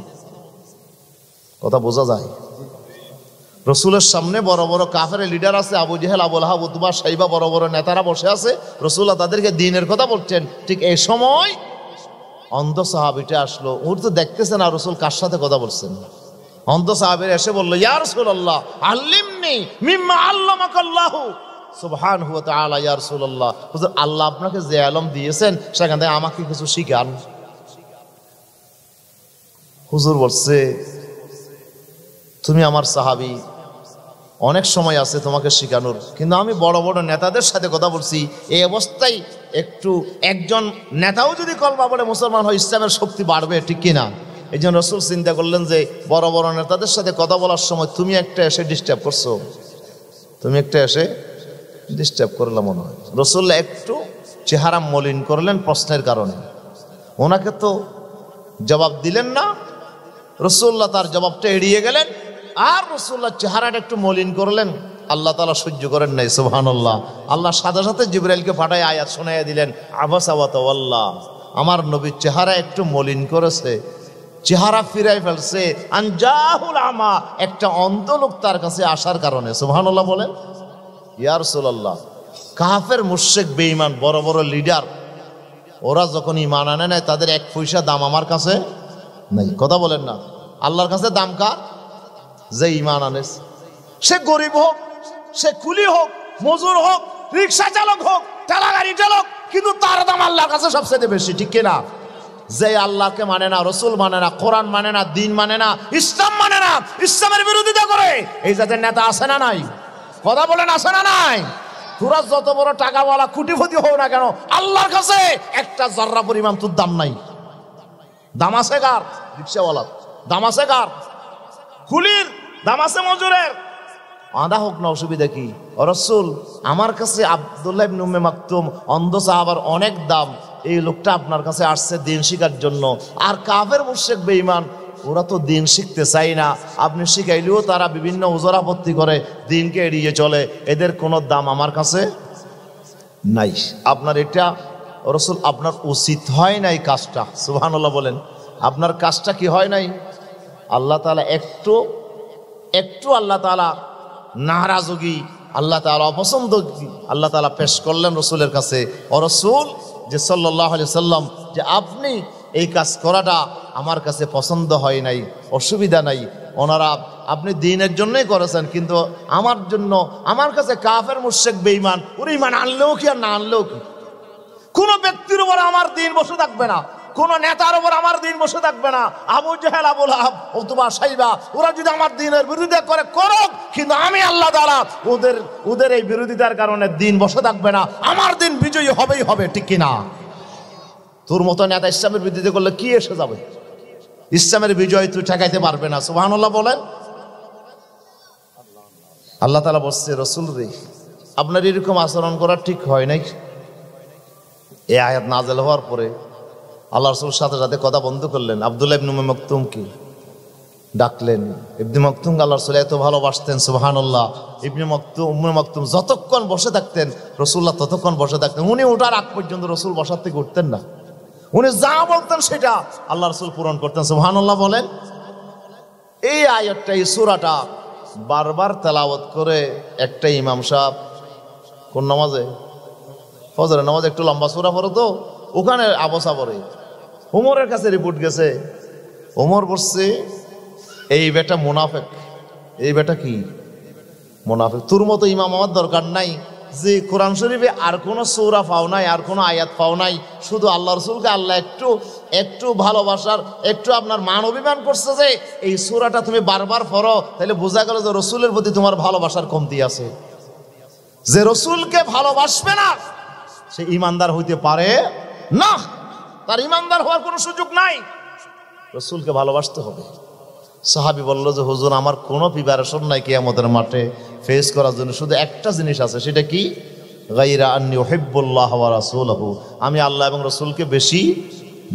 কথা বোঝা যায়? রসুলের সামনে বড় বড় কাফের লিডার আছে, আবু জেহেল, আবু লাহাব, উতবা, সাইবা, বড় বড় নেতারা বসে আছে, রাসূলুল্লাহ তাদেরকে দ্বীনের কথা বলছেন। ঠিক এই সময় অন্ধ সাহাবীটা আসলো। ওর তো দেখতেছে না রাসূল কার সাথে কথা বলছেন। অন্ধ সাহাবীরা এসে বলল, ইয়া রাসূলুল্লাহ, আল্লিমনি মিম্মা আল্লামাকাল্লাহু সুবহানাহু ওয়া তাআলা। ইয়া রাসূলুল্লাহ, হুজুর আল্লাহ আপনাকে যে ইলম দিয়েছেন সেখান থেকে আমাকে কিছু শিখান। হুজুর বলছে, তুমি আমার সাহাবী, অনেক সময় আছে তোমাকে শেখানোর, কিন্তু আমি বড় বড় নেতাদের সাথে কথা বলছি, এই অবস্থায় একটু একজন নেতাও যদি কলমা পড়ে মুসলমান হয়, ইসলামের শক্তি বাড়বে, ঠিক কিনা? এই জন্য রাসূল চিন্তা করলেন যে বড় বড় নেতাদের সাথে কথা বলার সময় তুমি একটা এসে ডিস্টার্ব করছো, তুমি একটা এসে ডিস্টার্ব করলে মনে হয়। রাসূল একটু চেহারা মলিন করলেন প্রশ্নের কারণে। ওনাকে তো জবাব দিলেন না, রাসূলুল্লাহ তার জবাবটা এড়িয়ে গেলেন, আর রাসূলুল্লাহ চেহারাটা একটু মলিন করলেন। আল্লাহ তাআলা সহ্য করেন নাই, সুবহানাল্লাহ। আল্লাহ সাথে সাথে জিবরাইলকে পাঠায় আয়াত শোনাইয়া দিলেন, আবাসা ওয়া তাওয়াল্লা। আমার নবীর চেহারা একটু মলিন করেছে, চেহারা ফিরাই ফেলছে, আনজাহুল আমা, একটা অন্ধ লোক তার কাছে আসার কারণে। সুবহানাল্লাহ বলেন। ইয়া রাসূলুল্লাহ, কাফের মুশরিক বেঈমান বড় বড় লিডার, ওরা যখন ঈমান আনে নাই, তাদের এক পয়সা দাম আমার কাছে নাই। কথা বলেন না? আল্লাহর কাছে দাম কার? যে ঈমান আনেস। সে গরিব হোক, সে কুলি হোক, মজুর হোক, রিক্সা চালক হোক, ঠেলা গাড়ি চালক, কিন্তু তার দাম আল্লাহর কাছে সবচেয়ে বেশি, ঠিক কিনা? যে আল্লাহকে মানে না, রসুল মানে না, কোরআন মানে না, দিন মানে না, ইসলাম মানে না, ইসলামের বিরোধিতা করে, এই জাতের নেতা আছে না নাই? কথা বলেন, আছে না নাই? তোরা যত বড় টাকাওয়ালা কোটিপতি হোক না কেন, আল্লাহর কাছে একটা জাররা পরিমাণ তোর দাম নাই। দাম আছে কার? রিক্সাওয়ালার দাম আছে কার? কুলির দাম আছে, মজুরের। আদা হোক না, অসুবিধা কি? রাসূল, আমার কাছে আব্দুল্লাহ ইবনে উম্মে মাকতুম অন্ধ সাহাবার অনেক দাম, এই লোকটা আপনার কাছে আসছে দিন শিখার জন্য। আর কাফের মুশরিক বেঈমান, ওরা তো দিন শিখতে চাই না, আপনি শিখাইলেও তারা বিভিন্ন ওজর আপত্তি করে, দিনকে এড়িয়ে চলে, এদের কোনো দাম আমার কাছে নাই। আপনার এটা রাসূল, আপনার উচিত হয় নাই কাজটা। সুবহানাল্লাহ বলেন। আপনার কাজটা কি হয় নাই? আল্লাহ তাআলা একটু আল্লাহ তাআলা নারাজগি, আল্লাহ তাআলা অপছন্দ আল্লাহ তাআলা পেশ করলেন রসুলের কাছে। ও রসুল, যে সাল্লাল্লাহু আলাইহি সাল্লাম, যে আপনি এই কাজ করাটা আমার কাছে পছন্দ হয় নাই, অসুবিধা নাই, ওনারা আপনি দিনের জন্যই করেছেন, কিন্তু আমার জন্য, আমার কাছে কাফের মুশরিক বেঈমান, ওর ঈমান আনলেও কি আর না আনলেও কি, কোন ব্যক্তির উপর আমার দিন বসে থাকবে না, কোন নেতার উপর আমার দিন বসে থাকবে না। আবু জেহেল, আবু লাহাব, উতবা, সাইবা, ওরা যদি আমার দিনের বিরোধিতা করে করুক, কিন্তু আমি আল্লাহ তাআলা ওদের এই বিরোধিতার কারণে দিন বসে থাকবে না, আমার দিন বিজয়ী হবেই হবে, ঠিক কিনা? তোর মতো নেতা ইসলামের বিরোধিতা করলে কি এসে যাবে? ইসলামের বিজয় তুই ঠেকাইতে পারবে না। সুবহানাল্লাহ বলেন। আল্লাহ তাআলা বলছে, রাসূল রে, আপনার এরকম আচরণ করা ঠিক হয় নাই। এই আয়াত নাযিল হওয়ার পরে আল্লাহ রাসূলের সাথে সাথে কথা বন্ধ করলেন। আব্দুল্লাহ ইবনে উম্মে মাকতুমকে ডাকলেন। ইবনে মাকতুম আল্লাহ রাসূল এত ভালোবাসতেন, সুবহানাল্লাহ। উম্মে মাকতুম যতক্ষণ বসে থাকতেন, রাসূলুল্লাহ ততক্ষণ বসে থাকতেন। উনি ওঠার আগ পর্যন্ত রাসূল বসার থেকে উঠতেন না। উনি যা বলতেন সেটা আল্লাহ রাসূল পূরণ করতেন। সুবহানাল্লাহ বলেন। এই আয়াতটা, এই সূরাটা বারবার তেলাওয়াত করে একটা ইমাম সাহেব, কোন নামাজে? ফজরের নামাজে একটু লম্বা সূরা পড়ে, তো ওখানে আবসা পড়ে। ওমরের কাছে রিপোর্ট গেছে, ওমর বলছে, এই বেটা মুনাফিক। এই বেটা কি? মুনাফিক। তোর মতো ইমাম আমার দরকার নাই, যে কোরআন শরীফে আর কোনো সূরা পাও নাই, আর কোনো আয়াত পাও নাই, শুধু আল্লাহ রাসূলকে আল্লাহ একটু ভালোবাসার, একটু আপনার মান অভিমান করছে, যে এই সূরাটা তুমি বারবার পড়ো, তাহলে বোঝা গেল যে রাসূলের প্রতি তোমার ভালোবাসার কমতি আছে। যে রাসূলকে ভালোবাসবে না, সে ঈমানদার হইতে পারে না, তার ঈমানদার হওয়ার কোনো সুযোগ নাই। রাসূলকে ভালোবাসতে হবে। সাহাবী বলল যে, হুজুর, আমার কোনো প্রিপারেশন নাই কিয়ামতের মাঠে ফেস করার জন্য, শুধু একটা জিনিস আছে, সেটা কি? গায়রা আন্নী উহিব্বুল্লাহ ওয়া রাসূলহু, আমি আল্লাহ এবং রাসূলকে বেশি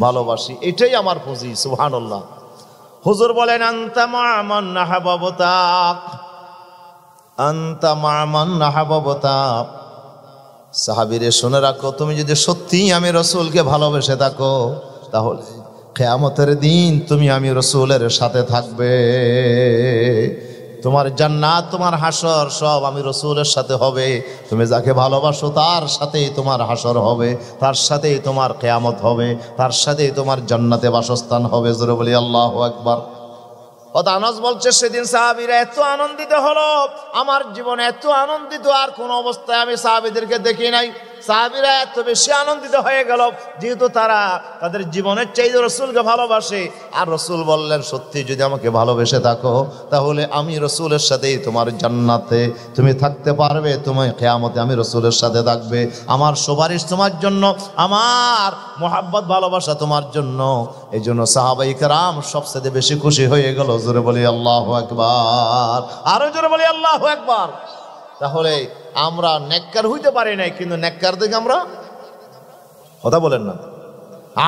ভালোবাসি, এটাই আমার পুঁজি। সুবহানাল্লাহ। হুজুর বলেন, আনতা মা'মান নাহাবাবতাক, আনতা মা'মান নাহাবাবতাক। সাহাবীরে, শুনে রাখো, তুমি যদি সত্যিই আমি রাসূলকে ভালোবেসে থাকো, তাহলে কিয়ামতের দিন তুমি আমি রাসূলের সাথে থাকবে। তোমার জান্নাত, তোমার হাসর সব আমি রাসূলের সাথে হবে। তুমি যাকে ভালোবাসো তার সাথেই তোমার হাসর হবে, তার সাথেই তোমার কিয়ামত হবে, তার সাথেই তোমার জান্নাতে বাসস্থান হবে। জোরে বলি আল্লাহু আকবার। আনাস বলছে, সেদিন সাহাবীরা এত আনন্দিত হলো, আমার জীবনে এত আনন্দিত আর কোন অবস্থায় আমি সাহাবীদেরকে দেখি নাই। সাহাবীরা এত বেশি আনন্দিত হয়ে গেল, যেহেতু তারা তাদের জীবনের চাইতে রাসূলকে ভালোবাসে। আর রাসূল বললেন, সত্যি যদি আমাকে ভালোবেসে থাকো, তাহলে আমি রাসূলের সাথেই তোমার জান্নাতে তুমি থাকতে পারবে, তুমি কিয়ামতে আমি রাসূলের সাথে থাকবে। আমার সুপারিশ তোমার জন্য, আমার মুহাব্বত ভালোবাসা তোমার জন্য। এই জন্য সাহাবায়ে কেরাম সবচেয়ে বেশি খুশি হয়ে গেল। জোরে বলি আল্লাহু আকবার। আরো জোরে বলি আল্লাহু আকবার। তাহলে আমরা নেককার হইতে পারি নাই, কিন্তু নেককার থেকে আমরা, কথা বলেন না,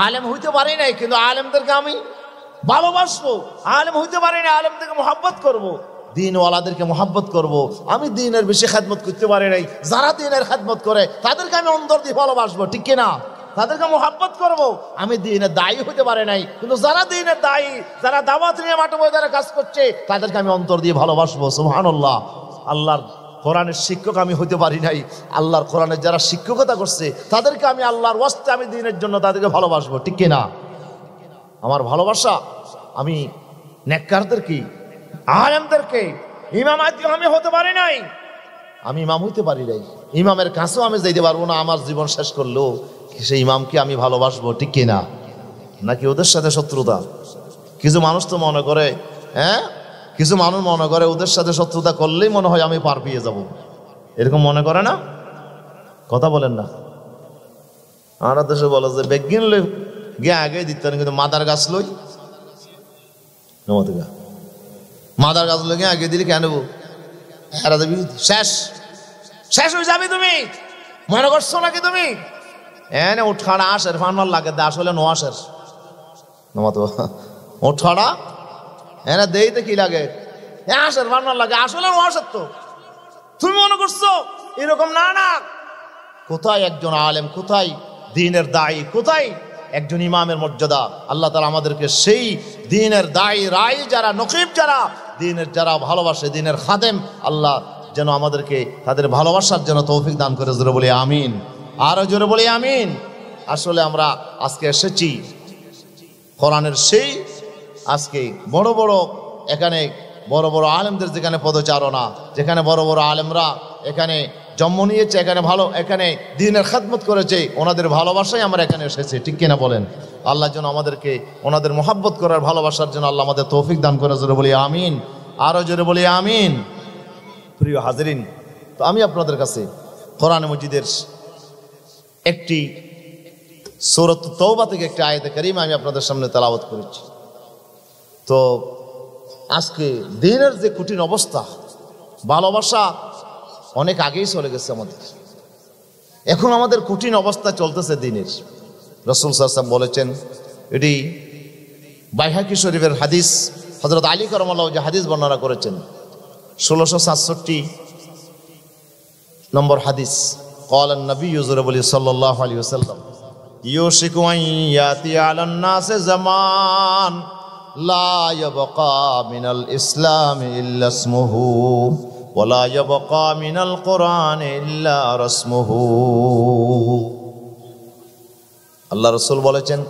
আলেম হইতে পারি নাই, কিন্তু আলেমদেরকে আমি ভালোবাসবো। আলেম হইতে পারি না, আলেম থেকে মোহাব্বত করবো, দিনওয়ালাদেরকে মোহাব্বত করব। আমি দিনের বেশি খেদমত করতে পারি নাই, যারা দিনের খেদমত করে তাদেরকে আমি অন্তর দিয়ে ভালোবাসবো, ঠিক কিনা? তাদেরকে মোহাব্বত করব। আমি দিনের দায়ী হতে পারে নাই, কিন্তু যারা দিনের দায়ী, যারা দাওয়াত নিয়ে মাঠে ময়দানে কাজ করছে, তাদেরকে আমি অন্তর দিয়ে ভালোবাসবো। সুবহানাল্লাহ। আল্লাহর কোরআনের শিক্ষক আমি হতে পারি নাই, আল্লাহর কোরআনের যারা শিক্ষকতা করছে তাদেরকে আমি আল্লাহর ওয়াস্তে আমি দিনের জন্য তাদেরকে ভালোবাসবো, ঠিক কিনা? আমার ভালোবাসা আমি নেককারদেরকে, আলেমদেরকে, ইমাম আমি হতে পারি নাই, আমি ইমাম হইতে পারি নাই, ইমামের কাছেও আমি যাইতে পারবো না। আমার জীবন শেষ করলেও সেই ইমামকে আমি ভালোবাসবো, ঠিক কিনা? নাকি ওদের সাথে শত্রুতা? কিছু মানুষ তো মনে করে, কিছু মানুষ মনে করে ওদের সাথে শত্রুতা করলেই মনে হয় আমি পার পেয়ে যাব, এরকম মনে করে না? কথা বলেন না। আমরা দেশে বলে যে বেগিন লই গিয়ে আগে দিতে, কিন্তু মাদার গাছ লই মাদার গাছ লই আগে দিলে কেন শেষ শেষ হয়ে যাবে। তুমি মনে করছো নাকি তুমি এনে উঠাড়া আসের ফানমার লাগে, আসলে নো আসের উঠাড়া এনে দেইতে কি লাগে, আসের ফানমার লাগে, আসলে নো আসের। তো তুমি মনে করছো এরকম? না না। কোথায় একজন আলেম, কোথায় দ্বীনের দায়ী, কোথায় একজন ইমামের মর্যাদা? আল্লাহ তাআলা আমাদেরকে সেই দ্বীনের দায়ী, রাই যারা, নকিব যারা, দ্বীনের যারা ভালোবাসে, দ্বীনের খাদেম, আল্লাহ যেন আমাদেরকে তাদের ভালোবাসার জন্য তৌফিক দান করে। জোরে বলি আমিন, আরো জোরে বলি আমিন। আসলে আমরা আজকে এসেছি কোরআনের সেই, আজকে বড় বড় এখানে বড় বড় আলেমদের যেখানে পদচারণা, যেখানে বড় বড় আলেমরা এখানে জন্ম নিয়েছে, এখানে ভালো, এখানে দ্বীনের খেদমত করেছে, ওনাদের ভালোবাসায় আমরা এখানে এসেছি, ঠিক কিনা বলেন? আল্লাহ যেন আমাদেরকে ওনাদের মহাব্বত করার, ভালোবাসার জন্য আল্লাহ আমাদের তৌফিক দান করে। জোরে বলি আমিন, আরো জোরে বলি আমিন। প্রিয় হাজরিন, তো আমি আপনাদের কাছে কোরআন মজিদের একটি সূরাত তাওবা থেকে একটি আয়াতে কারিমা আমি আপনাদের সামনে তেলাওয়াত করেছি। তো আজকে দ্বীনের যে কঠিন অবস্থা, ভালোবাসা অনেক আগেই চলে গেছে আমাদের, এখন আমাদের কঠিন অবস্থা চলতেছে দ্বীনের। রাসূল সাল্লাল্লাহু আলাইহি ওয়াসাল্লাম বলেছেন, এটি বাইহাকি শরীফের হাদিস, হযরত আলী কারামাল্লাহু যে হাদিস বর্ণনা করেছেন, 1667 নম্বর হাদিস। قال النبي সাল্লাল্লাহু আলাইহি ওয়াসাল্লাম, ইউশিকু আন ইয়াতি আলান নাস জামান লা ইয়াবকা মিনাল ইসলাম ইল্লা ইসমুহু ওয়া লা ইয়াবকা মিনাল কুরআন ইল্লা রাসমুহু। আল্লাহ রাসূল বলেছেন,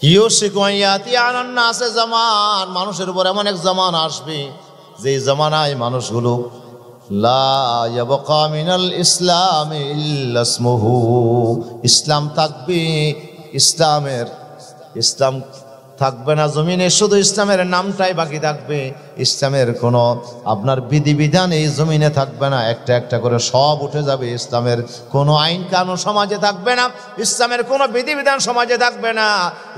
ইউশিকু আন ইয়াতি আলান নাস জামান, মানুষের উপর এমন এক জামান আসবে যে জামানায় মানুষগুলো লা ইয়াবকা মিনাল ইসলাম ইল্লা ইসমুহু, ইসলাম থাকবে, ইসলাম থাকবে না জমিনে, শুধু ইসলামের নামটাই বাকি থাকবে। ইসলামের কোনো আপনার বিধিবিধান এই জমিনে থাকবে না, একটা একটা করে সব উঠে যাবে। ইসলামের কোনো আইন কানুন সমাজে থাকবে না, ইসলামের কোনো বিধিবিধান সমাজে থাকবে না,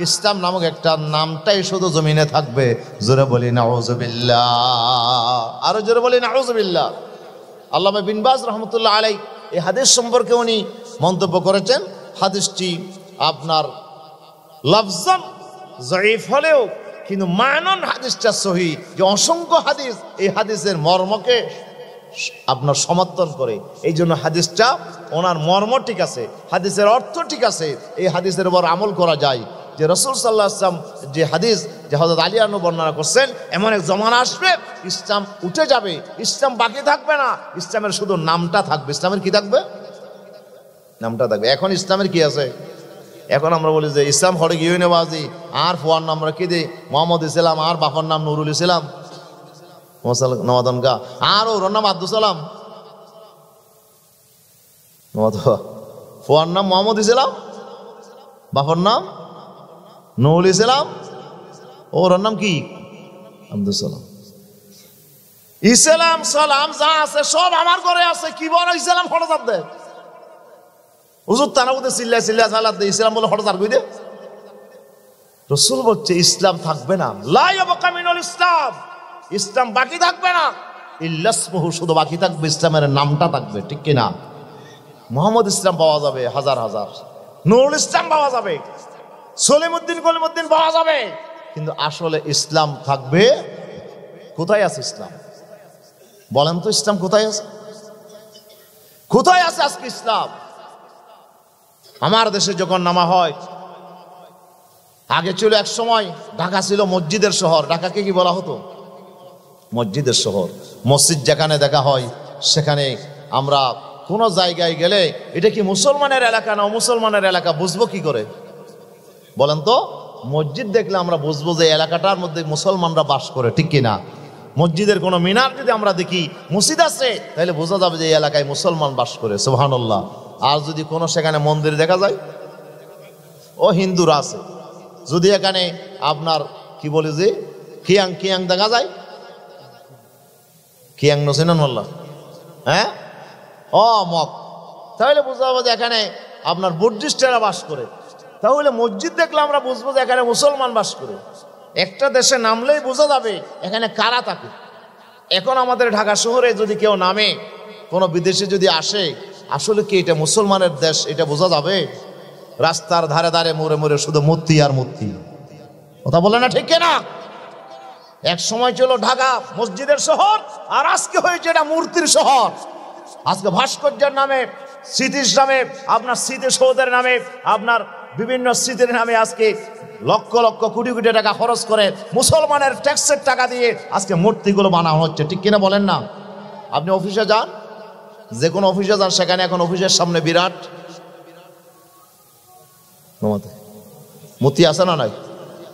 ইসলাম নামক একটা নামটাই শুধু জমিনে থাকবে। জোরে বলি নাউযুবিল্লাহ, আরো জোরে বলি নাউযুবিল্লাহ। আল্লামা বিন বাজ রহমতুল্লাহ আলাই এই হাদিস সম্পর্কে উনি মন্তব্য করেছেন, হাদিসটি আপনার লফজান জয়ীফ হলেও কিন্তু মানন হাদিসটা সহি, যে অসংখ্য হাদিস এই হাদিসের মর্মকে আপনার সমর্থন করে। এই জন্য হাদিসটা ওনার মর্ম ঠিক আছে, হাদিসের অর্থ ঠিক আছে, এই হাদিসের উপর আমল করা যায়। যে রাসূল সাল্লাল্লাহু আলাইহি ওয়াসাল্লাম যে হাদিস, যে হযরত আলী আনহু বর্ণনা করছেন, এমন এক জমানা আসবে ইসলাম উঠে যাবে, ইসলাম বাকি থাকবে না, ইসলামের শুধু নামটা থাকবে। ইসলামের কি থাকবে? নামটা থাকবে। এখন ইসলামের কি আছে? এখন আমরা বলি যে ইসলাম হরে গিয়ে নেবাজি, আর ফুয়ার নাম আমরা কি দিই মোহাম্মদ ইসলাম, আর বাপার নাম নুরুল ইসলাম নমাদনকা, আর ওর নাম আব্দুল সালাম, ফুয়ার নাম মোহাম্মদ ইসলাম, বাপার নাম নুরুল ইসলাম, ওর নাম কি আব্দুল সালাম। ইসলাম সালাম যা আছে সব আমার ঘরে আছে, কি বড় ইসলাম হরে যাব দে হুজুর তারা বলতে চিল্লা চিল্লা চালাত দে, ইসলাম বলে হঠাৎ আর কই দে। রাসূল বলছে ইসলাম থাকবে না, লা ইয়াবকা মিনাল ইসলাম, ইসলাম বাকি থাকবে না, ইল্লা ইসমুহু, শুধু বাকি থাকবে ইসলামের নামটা থাকবে, ঠিক কি না? মুহাম্মদ ইসলাম পাওয়া যাবে হাজার হাজার, নুরুল ইসলাম পাওয়া যাবে, সলিমউদ্দিন কলিমউদ্দিন পাওয়া যাবে, কিন্তু আসলে ইসলাম থাকবে। কোথায় আছে ইসলাম? বলেন তো, ইসলাম কোথায় আছে? কোথায় আছে আজকে ইসলাম? আমার দেশে যখন নামা হয়, আগে ছিল এক সময় ঢাকা ছিল মসজিদের শহর। ঢাকাকে কি বলা হতো? মসজিদের শহর। মসজিদ যেখানে দেখা হয় সেখানে আমরা কোনো জায়গায় গেলে এটা কি মুসলমানের এলাকা না মুসলমানের এলাকা বুঝবো কি করে? বলেন তো। মসজিদ দেখলে আমরা বুঝবো যে এলাকাটার মধ্যে মুসলমানরা বাস করে, ঠিক কিনা? মসজিদের কোনো মিনার যদি আমরা দেখি মসজিদ আছে, তাহলে বোঝা যাবে যে এই এলাকায় মুসলমান বাস করে। সুবহানাল্লাহ। আর যদি কোনো সেখানে মন্দির দেখা যায়, ও হিন্দুরা আছে। যদি এখানে আপনার কি বলে যে খিয়াং খিয়াং দেখা যায়, খিয়াং নসিনান মোল্লা, হ্যাঁ, ও মক, তাহলে বোঝা যাবে যে এখানে আপনার বুদ্ধিস্টেরা বাস করে। তাহলে মসজিদ দেখলে আমরা বুঝবো যে এখানে মুসলমান বাস করে। একটা দেশে নামলেই বোঝা যাবে এখানে কারা থাকে। এখন আমাদের ঢাকা শহরে যদি কেউ নামে, কোনো বিদেশে যদি আসে, আসলে কি এটা মুসলমানের দেশ এটা বোঝা যাবে? রাস্তার ধারে ধারে মোড়ে মোড়ে শুধু মূর্তি আর মূর্তি। কথা বলে না, ঠিক কিনা? এক সময় ছিল ঢাকা মসজিদের শহর, আর আজকে হয়েছে এটা মূর্তির শহর। আজকে ভাস্কর্যের নামে, স্মৃতির নামে, আপনার স্মৃতিসৌধের নামে, আপনার বিভিন্ন স্মৃতির নামে আজকে লক্ষ লক্ষ কোটি কোটি টাকা খরচ করে মুসলমানের ট্যাক্সের টাকা দিয়ে আজকে মূর্তিগুলো বানানো হচ্ছে, ঠিক কিনা বলেন না? আপনি অফিসে যান, যে কোনো অফিসে যান, সেখানে এখন অফিসের সামনে বিরাট মূর্তি আছে না নাই?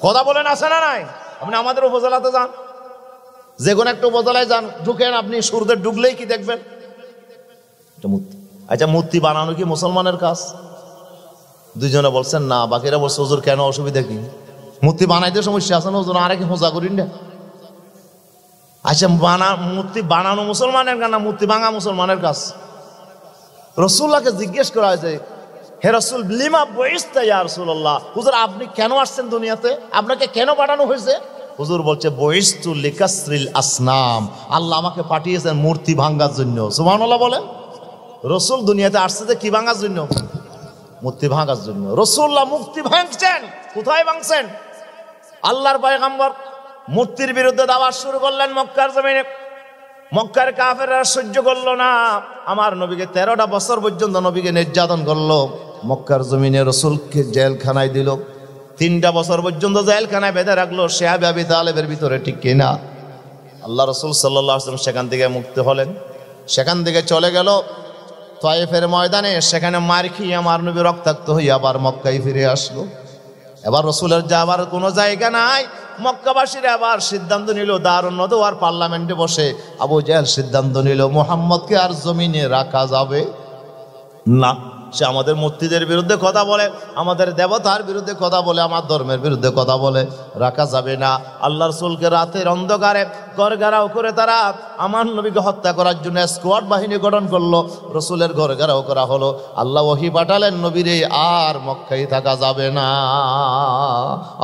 কথা বলেন, আছে না নাই? আপনি আমাদের উপজেলাতে যান, যে কোনো একটা উপজেলায় যান, ঢুকেন, আপনি সূর্যের ঢুকলেই কি দেখবেন? মূর্তি। আচ্ছা, মূর্তি বানানো কি মুসলমানের কাজ? দুইজনে বলছেন না, বাকিরা বলছে হুজুর কেন, অসুবিধা কি? মূর্তি বানাইতে সমস্যা আছে না হুজুর? আরে কি মজা করিন না? আচ্ছা, মূর্তি বানানো মুসলমানের কাজ না মূর্তি ভাঙা মুসলমানের কাজ? রাসূলুল্লাহকে জিজ্ঞেস করা হয়েছে, হে রাসূল, লিমা বুইসতা ইয়া রাসূলুল্লাহ, হুজুর আপনি কেন আসছেন দুনিয়াতে? আপনাকে কেন পাঠানো হয়েছে? হুজুর বলছে, বুইসতু লিকাসরিল আসনাম, আল্লাহ আমাকে পাঠিয়েছেন মূর্তি ভাঙার জন্য। সুবহানাল্লাহ বলেন। রাসূল দুনিয়াতে আসছে যে কি ভাঙার জন্য? মূর্তি ভাঙার জন্য। রাসূলুল্লাহ মূর্তি ভাঙছেন, কোথায় ভাঙছেন? আল্লাহর পয়গম্বর মূর্তির বিরুদ্ধে দাওয়াত শুরু করলেন মক্কার জমিনে। মক্কার কাফেররা সহ্য করলো না, আমার নবীকে 13টা বছর পর্যন্ত নবীকে নির্যাতন করলো। মক্কার জমিনে রাসূলকে জেলখানায় দিল, 3টা বছর পর্যন্ত জেলখানায় বেঁধে রাখলো শিহাব আবি তালেবের ভিতরে, ঠিক কিনা? আল্লাহ রাসূল সাল্লাল্লাহু আলাইহি ওয়াসাল্লাম সেখান থেকে মুক্ত হলেন। সেখান থেকে চলে গেল তায়েফের ময়দানে, সেখানে মার খেয়ে আমার নবী রক্তাক্ত হয়ে আবার মক্কায় ফিরে আসলো। এবার রাসূলের যাবার কোনো জায়গা নাই। মক্কাবাসীরা আবার সিদ্ধান্ত নিল, দারুন নদওয়ার পার্লামেন্টে বসে আবু জাহেল সিদ্ধান্ত নিল, মুহাম্মদকে আর জমিনে রাখা যাবে না। সে আমাদের মূর্তিদের বিরুদ্ধে কথা বলে, আমাদের দেবতার বিরুদ্ধে কথা বলে, আমার ধর্মের বিরুদ্ধে কথা বলে, রাখা যাবে না। আল্লাহ রাসূলকে রাতের অন্ধকারে ঘরঘেরাও করে তারা আমার নবীকে হত্যা করার জন্য স্কোয়াড বাহিনী গঠন করলো। রাসূলের ঘরঘেরাও করা হলো। আল্লাহ ওহী পাঠালেন, নবীরে আর মক্কায় থাকা যাবে না।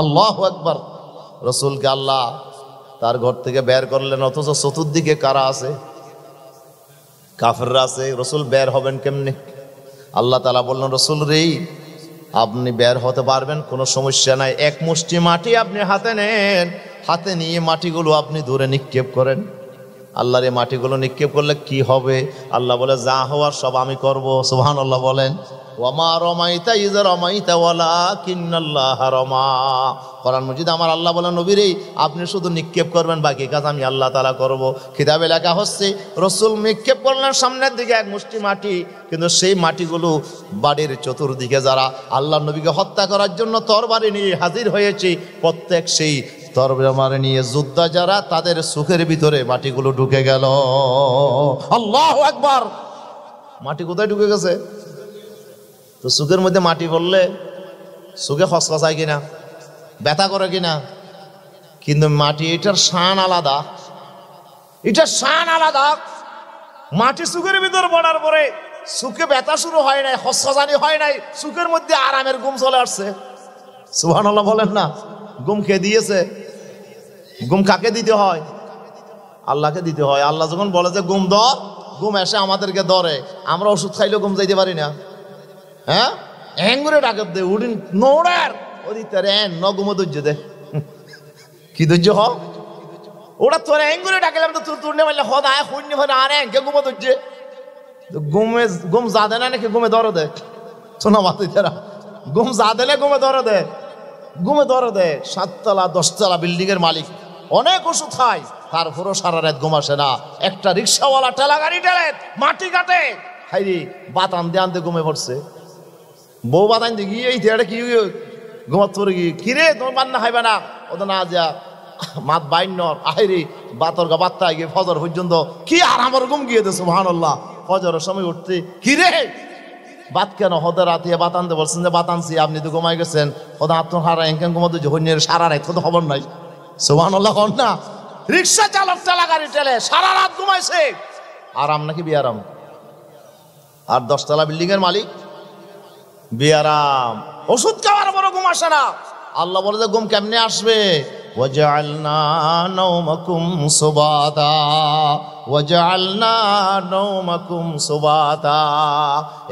আল্লাহু আকবার। রাসূলকে আল্লাহ তার ঘর থেকে বের করলেন, অথচ চতুর্দিকে কারা আছে? কাফেররা আছে। রাসূল বের হবেন কেমনে? আল্লাহ তাআলা বললেন, রাসূল রে, আপনি বের হতে পারবেন, কোনো সমস্যা নাই। এক মুষ্টি মাটি আপনি হাতে নেন, হাতে নিয়ে মাটিগুলো আপনি দূরে নিক্ষেপ করেন। আল্লাহর এই মাটিগুলো নিক্ষেপ করলে কি হবে? আল্লাহ বলে, যা হওয়ার সব আমি করব। সুবহানাল্লাহ বলেন। ওয়ামা রমাইতা ইয রমাইতা ওয়ালাকিন্নাল্লাহা রমা। কোরআন মাজিদ আমার আল্লাহ বলেন, নবী রে, আপনি শুধু নিক্ষেপ করবেন, বাকি কাজ আমি আল্লাহ তাআলা করব। কিতাবে লেখা হচ্ছে, রাসূল নিক্ষেপ করলেন সামনের দিকে এক মুষ্টি মাটি, কিন্তু সেই মাটিগুলো বাড়ির চতুর্দিকে যারা আল্লাহ নবীকে হত্যা করার জন্য তরবারি নিয়ে হাজির হয়েছে, প্রত্যেক সেই তরবারি নিয়ে যোদ্ধা যারা, তাদের চোখের ভিতরে মাটিগুলো ঢুকে গেল। আল্লাহু আকবার। মাটি কোথায় ঢুকে গেছে? তো চোখের মধ্যে মাটি পড়লে চোখে খসখসায় কিনা, ব্যথা করে কিনা? কিন্তু মাটি, এটার শান আলাদা, এটার শান আলাদা। মাটি চোখের ভিতর পড়ার পরে চোখে ব্যথা শুরু হয় নাই, খসখসানি হয় নাই, চোখের মধ্যে আরামের ঘুম চলে আসছে। সুবহানাল্লাহ বলেন না। ঘুম খেয়ে দিয়েছে। ঘুম কাকে দিতে হয়? আল্লাহকে দিতে হয়। আল্লাহ যখন বলে যে ঘুম ধর, ঘুম এসে আমাদেরকে ধরে। আমরা ওষুধ খাইলেও ঘুম যাইতে পারি না। হ্যাঁ, এঙ্গুরে ডাকে দে উঠিন নোড়ার ওদিক তার ন ঘুমো ধৈর্য দে। কি ধৈর্য হ ওটা তোর এঙ্গুলে ডাকলাম তো তোর নে বললে হদ আয় শূন্য হয় আরে এঙ্কে ঘুমো ধৈর্য ঘুম যা দে না নাকি ঘুমে ধরো দে শোনা মাতি তারা ঘুম যা দিলে ঘুমে ধরো দে 7তলা 10তলা বিল্ডিং এর মালিক অনেক ওষুধ খায় তারপরও সারা রাত ঘুম আসে না একটা রিক্সাওয়ালা ঠেলা গাড়ি ঠেলে মাটি কাটে হাইরি বাতান দিয়ে আনতে ঘুমে পড়ছে বউ বাতান দিয়ে গিয়ে এই এটা কি ঘুমাত পড়ে গিয়ে কিরে তোমার বান্না খাইবে না ওদের না যা মাত বাইনর আইরি বাতর গা বাত্তা গিয়ে ফজর পর্যন্ত কি আর আমার ঘুম গিয়ে দেছো সুবহানাল্লাহ ফজরের সময় উঠতে কিরে বাত কেন হদের রাতে বাতানতে বলছেন যে বাতানছি আপনি তো ঘুমাই গেছেন ওদের আত্মহারা এঙ্কেন ঘুমাতে হইনের সারা রাত তো খবর নাই সুবহানাল্লাহ কন না রিক্সা চালক ঠেলা গাড়ি ঠেলে সারা রাত ঘুমাইছে আরাম নাকি বিয়ারাম আর 10তলা বিল্ডিং এর মালিক বিয়ারাম ওষুধ খাওয়ার বড় ঘুম আসে না আল্লাহ বলে যে ঘুম কেমনে আসবে ওয়াজআলনা নাওমাকুম সুবাতা ওয়াজআলনা নাওমাকুম সুবাতা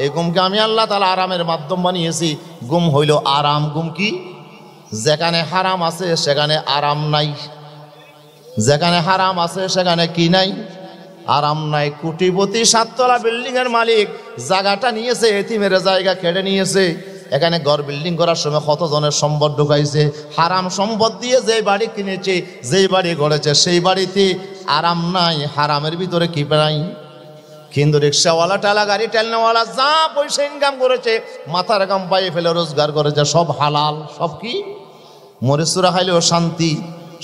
এই ঘুমকে আমি আল্লাহ তাআলা আরামের মাধ্যম বানিয়েছি ঘুম হইল আরাম ঘুম কি যেখানে হারাম আছে সেখানে আরাম নাই যেখানে হারাম আছে সেখানে কি নাই আরাম নাই কোটিপতি 7তলা বিল্ডিং এর মালিক জায়গাটা নিয়েছে এতিমের জায়গা কেড়ে নিয়েছে এখানে ঘর বিল্ডিং করার সময় কতজনের সম্পদ ঢুকাইছে হারাম সম্পদ দিয়ে যে বাড়ি কিনেছে যেই বাড়ি গড়েছে সেই বাড়িতে আরাম নাই হারামের ভিতরে কি নাই কিন্তু রিক্সাওয়ালা ঠেলা গাড়ি ঠেলনেওয়ালা যা পয়সা ইনকাম করেছে মাথার গাম পায়ে ফেলে রোজগার করেছে সব হালাল সব কি মরিচুরা খাইলেও শান্তি